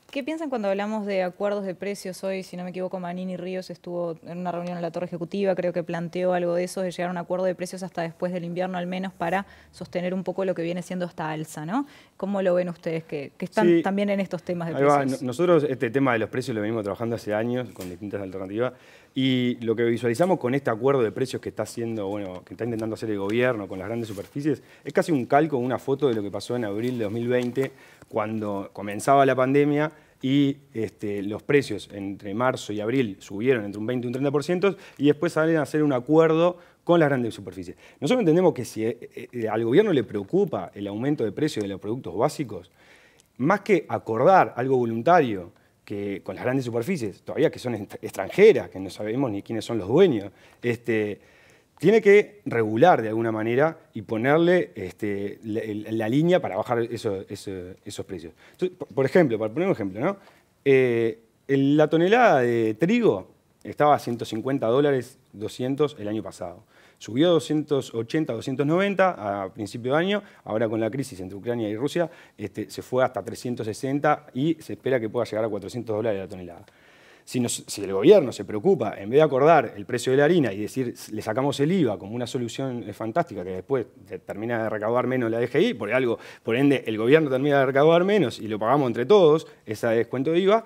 ¿Qué piensan cuando hablamos de acuerdos de precios? Hoy, si no me equivoco, Manini Ríos estuvo en una reunión en la Torre Ejecutiva, creo que planteó algo de eso, de llegar a un acuerdo de precios hasta después del invierno al menos, para sostener un poco lo que viene siendo esta alza, ¿no? ¿Cómo lo ven ustedes que están también en estos temas de precios? Nosotros este tema de los precios lo venimos trabajando hace años con distintas alternativas, y lo que visualizamos con este acuerdo de precios que está haciendo, que está intentando hacer el gobierno con las grandes superficies, es casi un calco, una foto de lo que pasó en abril de 2020, cuando comenzaba la pandemia y los precios entre marzo y abril subieron entre un 20 y un 30%, y después salen a hacer un acuerdo con las grandes superficies. Nosotros entendemos que si al gobierno le preocupa el aumento de precios de los productos básicos, más que acordar algo voluntario que con las grandes superficies, todavía que son extranjeras, que no sabemos ni quiénes son los dueños, tiene que regular de alguna manera y ponerle la línea para bajar esos precios. Entonces, por ejemplo, para poner un ejemplo, ¿no? La tonelada de trigo estaba a $150, 200 el año pasado. Subió a 280, 290 a principio de año. Ahora con la crisis entre Ucrania y Rusia se fue hasta 360 y se espera que pueda llegar a $400 la tonelada. Si el gobierno se preocupa, en vez de acordar el precio de la harina y decir le sacamos el IVA como una solución fantástica que después termina de recaudar menos la DGI, por ende el gobierno termina de recaudar menos y lo pagamos entre todos, ese descuento de IVA,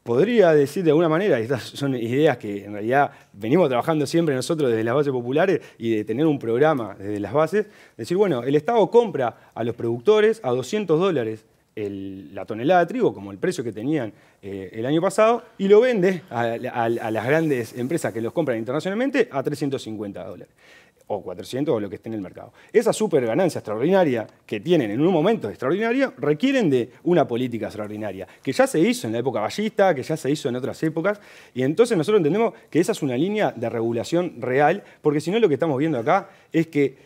podría decir de alguna manera, y estas son ideas que en realidad venimos trabajando siempre nosotros desde las bases populares y de tener un programa desde las bases, decir, bueno, el Estado compra a los productores a $200 la tonelada de trigo, como el precio que tenían el año pasado, y lo vende a las grandes empresas que los compran internacionalmente a $350 o 400 o lo que esté en el mercado. Esa super ganancia extraordinaria que tienen en un momento extraordinario requieren de una política extraordinaria, que ya se hizo en la época ballista, que ya se hizo en otras épocas, y entonces nosotros entendemos que esa es una línea de regulación real, porque si no lo que estamos viendo acá es que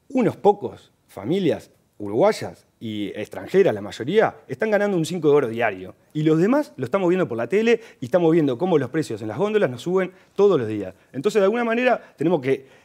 unos pocos familias uruguayas y extranjeras, la mayoría, están ganando un 5 de oro diario. Y los demás lo estamos viendo por la tele y estamos viendo cómo los precios en las góndolas nos suben todos los días. Entonces, de alguna manera, tenemos que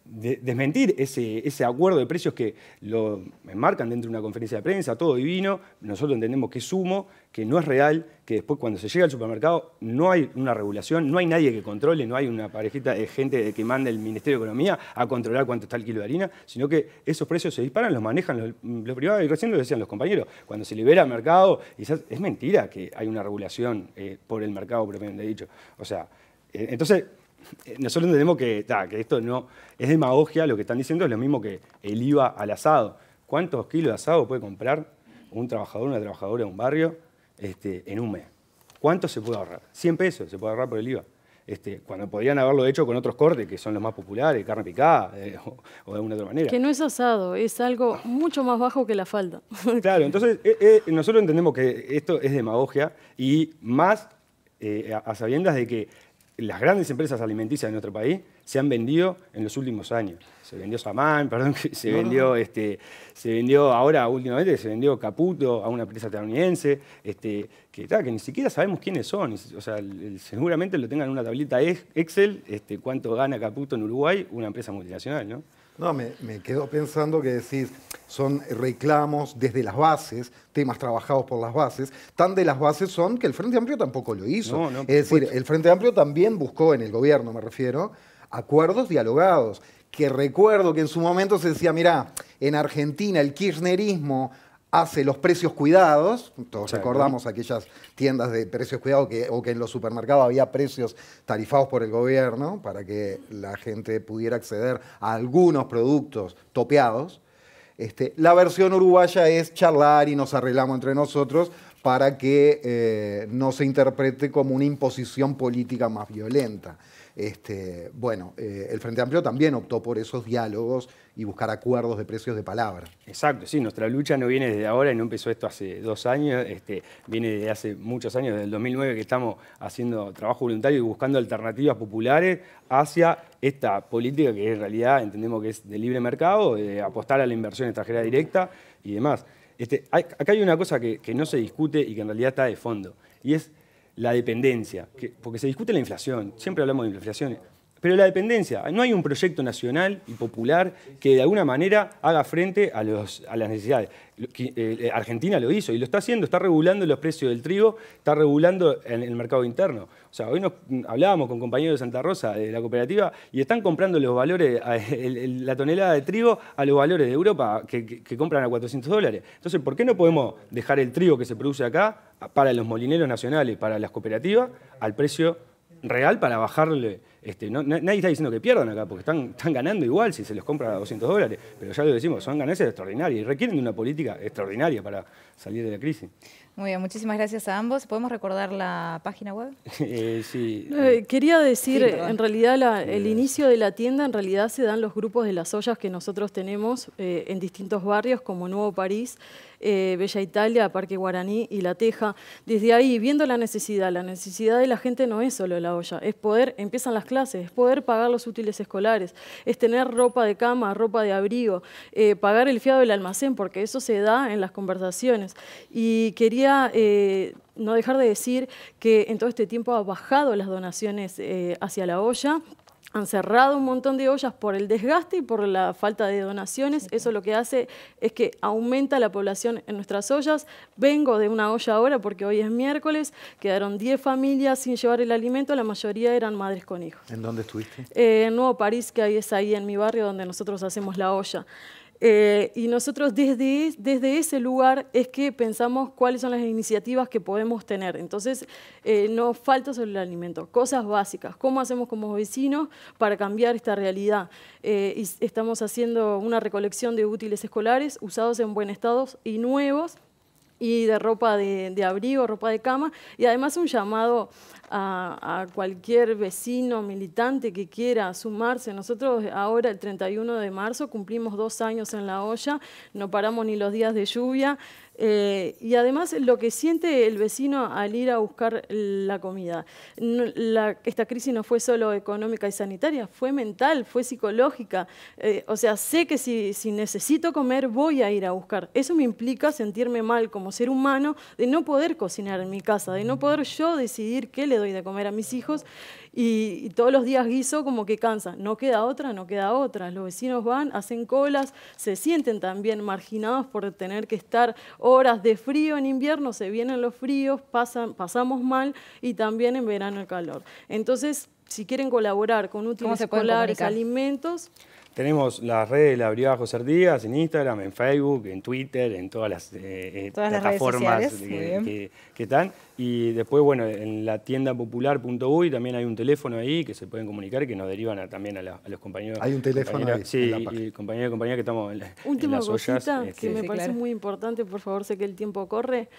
desmentir ese acuerdo de precios que lo enmarcan dentro de una conferencia de prensa, todo divino. Nosotros entendemos que es humo, que no es real, que después cuando se llega al supermercado no hay una regulación, no hay nadie que controle, no hay una parejita de gente que manda el Ministerio de Economía a controlar cuánto está el kilo de harina, sino que esos precios se disparan, los manejan los privados, y recién lo decían los compañeros, cuando se libera el mercado, es mentira que hay una regulación por el mercado propiamente dicho. O sea, entonces nosotros entendemos que esto no es demagogia, lo que están diciendo es lo mismo que el IVA al asado. ¿Cuántos kilos de asado puede comprar un trabajador, una trabajadora de un barrio en un mes? ¿Cuánto se puede ahorrar? 100 pesos se puede ahorrar por el IVA. Cuando podrían haberlo hecho con otros cortes que son los más populares, carne picada o de alguna otra manera. Que no es asado, es algo mucho más bajo que la falda. Claro, entonces nosotros entendemos que esto es demagogia y más a sabiendas de que las grandes empresas alimenticias de nuestro país se han vendido en los últimos años. Se vendió Samán, se vendió ahora últimamente, se vendió Caputo a una empresa estadounidense, que ni siquiera sabemos quiénes son. O sea, seguramente lo tengan en una tablita Excel, cuánto gana Caputo en Uruguay, una empresa multinacional, ¿no? No, me quedo pensando que decís, son reclamos desde las bases, temas trabajados por las bases. Tan de las bases son que el Frente Amplio tampoco lo hizo. Es decir, el Frente Amplio también buscó, en el gobierno me refiero, acuerdos dialogados. Que recuerdo que en su momento se decía, mirá, en Argentina el kirchnerismo hace los precios cuidados, todos recordamos aquellas tiendas de precios cuidados o que en los supermercados había precios tarifados por el gobierno para que la gente pudiera acceder a algunos productos topeados. La versión uruguaya es charlar y nos arreglamos entre nosotros para que no se interprete como una imposición política más violenta. El Frente Amplio también optó por esos diálogos y buscar acuerdos de precios de palabra. Exacto, sí, nuestra lucha no viene desde ahora y no empezó esto hace 2 años, viene desde hace muchos años, desde el 2009 que estamos haciendo trabajo voluntario y buscando alternativas populares hacia esta política que en realidad entendemos que es de libre mercado, de apostar a la inversión extranjera directa y demás. Acá hay una cosa que no se discute y que en realidad está de fondo, y es la dependencia, porque se discute la inflación, siempre hablamos de inflación, pero la dependencia, no hay un proyecto nacional y popular que de alguna manera haga frente a las necesidades. Argentina lo hizo y lo está haciendo, está regulando los precios del trigo, está regulando en el mercado interno. O sea, hoy hablábamos con compañeros de Santa Rosa, de la cooperativa, y están comprando los valores, la tonelada de trigo a los valores de Europa que compran a $400. Entonces, ¿por qué no podemos dejar el trigo que se produce acá para los molineros nacionales, para las cooperativas, al precio real para bajarle? Nadie está diciendo que pierdan acá, porque están ganando igual si se los compra a $200, pero ya lo decimos, son ganancias extraordinarias y requieren de una política extraordinaria para salir de la crisis. Muy bien, muchísimas gracias a ambos. ¿Podemos recordar la página web? Sí. Quería decir, en realidad el inicio de la tienda en realidad se dan los grupos de las ollas que nosotros tenemos en distintos barrios como Nuevo París, Bella Italia, Parque Guaraní y La Teja. Desde ahí, viendo la necesidad de la gente no es solo la olla, es poder, empiezan las clases, es poder pagar los útiles escolares, es tener ropa de cama, ropa de abrigo, pagar el fiado del almacén, porque eso se da en las conversaciones. Y quería no dejar de decir que en todo este tiempo ha bajado las donaciones hacia la olla. Han cerrado un montón de ollas por el desgaste y por la falta de donaciones. Eso lo que hace es que aumenta la población en nuestras ollas. Vengo de una olla ahora porque hoy es miércoles. Quedaron 10 familias sin llevar el alimento. La mayoría eran madres con hijos. ¿En dónde estuviste? En Nuevo París, que es ahí en mi barrio donde nosotros hacemos la olla. Y nosotros desde ese lugar es que pensamos cuáles son las iniciativas que podemos tener. Entonces, no falta sobre el alimento, cosas básicas. ¿Cómo hacemos como vecinos para cambiar esta realidad? Y estamos haciendo una recolección de útiles escolares usados en buen estado y nuevos, y de ropa de abrigo, ropa de cama, y además un llamado a cualquier vecino militante que quiera sumarse. Nosotros ahora, el 31 de marzo, cumplimos 2 años en la olla, no paramos ni los días de lluvia, y además lo que siente el vecino al ir a buscar la comida. Esta crisis no fue solo económica y sanitaria, fue mental, fue psicológica. O sea, sé que si necesito comer voy a ir a buscar. Eso me implica sentirme mal como ser humano de no poder cocinar en mi casa, de no poder yo decidir qué le doy de comer a mis hijos, y todos los días guiso como que cansa. No queda otra, no queda otra. Los vecinos van, hacen colas, se sienten también marginados por tener que estar horas de frío en invierno, se vienen los fríos, pasamos mal, y también en verano el calor. Entonces, si quieren colaborar con útiles escolares, alimentos... Tenemos las redes de la Brigada José Artigas en Instagram, en Facebook, en Twitter, en todas las plataformas que están. Y después, bueno, en la tienda popular.uy también hay un teléfono ahí que se pueden comunicar y que nos derivan también a los compañeros. Hay un teléfono ahí. Sí, y compañeros y compañeras que estamos en las ollas. Última cosita que me parece muy importante, por favor, sé que el tiempo corre.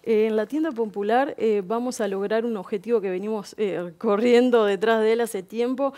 En la tienda popular vamos a lograr un objetivo que venimos corriendo detrás de él hace tiempo.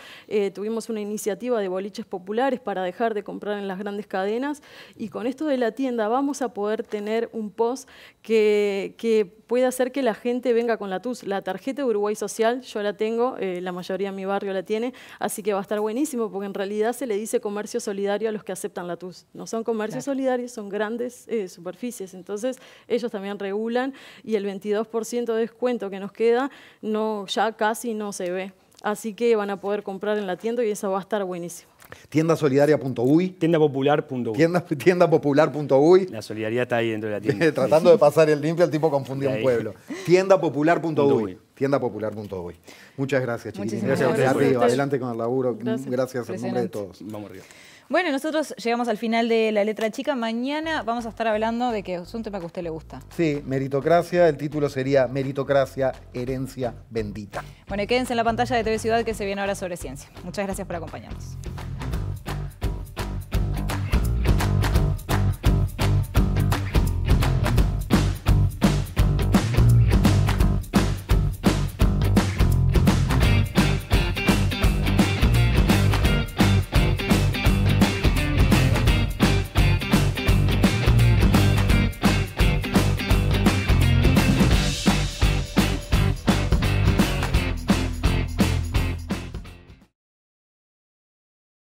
Tuvimos una iniciativa de boliches populares para dejar de comprar en las grandes cadenas, y con esto de la tienda vamos a poder tener un post que puede hacer que la gente venga con la TUS. La tarjeta de Uruguay Social yo la tengo, la mayoría de mi barrio la tiene, así que va a estar buenísimo, porque en realidad se le dice comercio solidario a los que aceptan la TUS. No son comercios solidarios, son grandes superficies, entonces ellos también regulan, y el 22% de descuento que nos queda ya casi no se ve. Así que van a poder comprar en la tienda y eso va a estar buenísimo. Tiendasolidaria.uy. Tiendapopular.uy. Tiendapopular.uy. La solidaridad está ahí dentro de la tienda. Tratando de pasar el limpio, el tipo confundía un pueblo. Tiendapopular.uy. Tiendapopular.uy. Muchas gracias, chiquilines. Gracias a ustedes. Arriba, adelante con el laburo. Gracias en nombre de todos. Vamos arriba. Bueno, nosotros llegamos al final de La Letra Chica. Mañana vamos a estar hablando de que es un tema que a usted le gusta. Sí, meritocracia. El título sería Meritocracia, herencia bendita. Bueno, y quédense en la pantalla de TV Ciudad, que se viene ahora sobre ciencia. Muchas gracias por acompañarnos.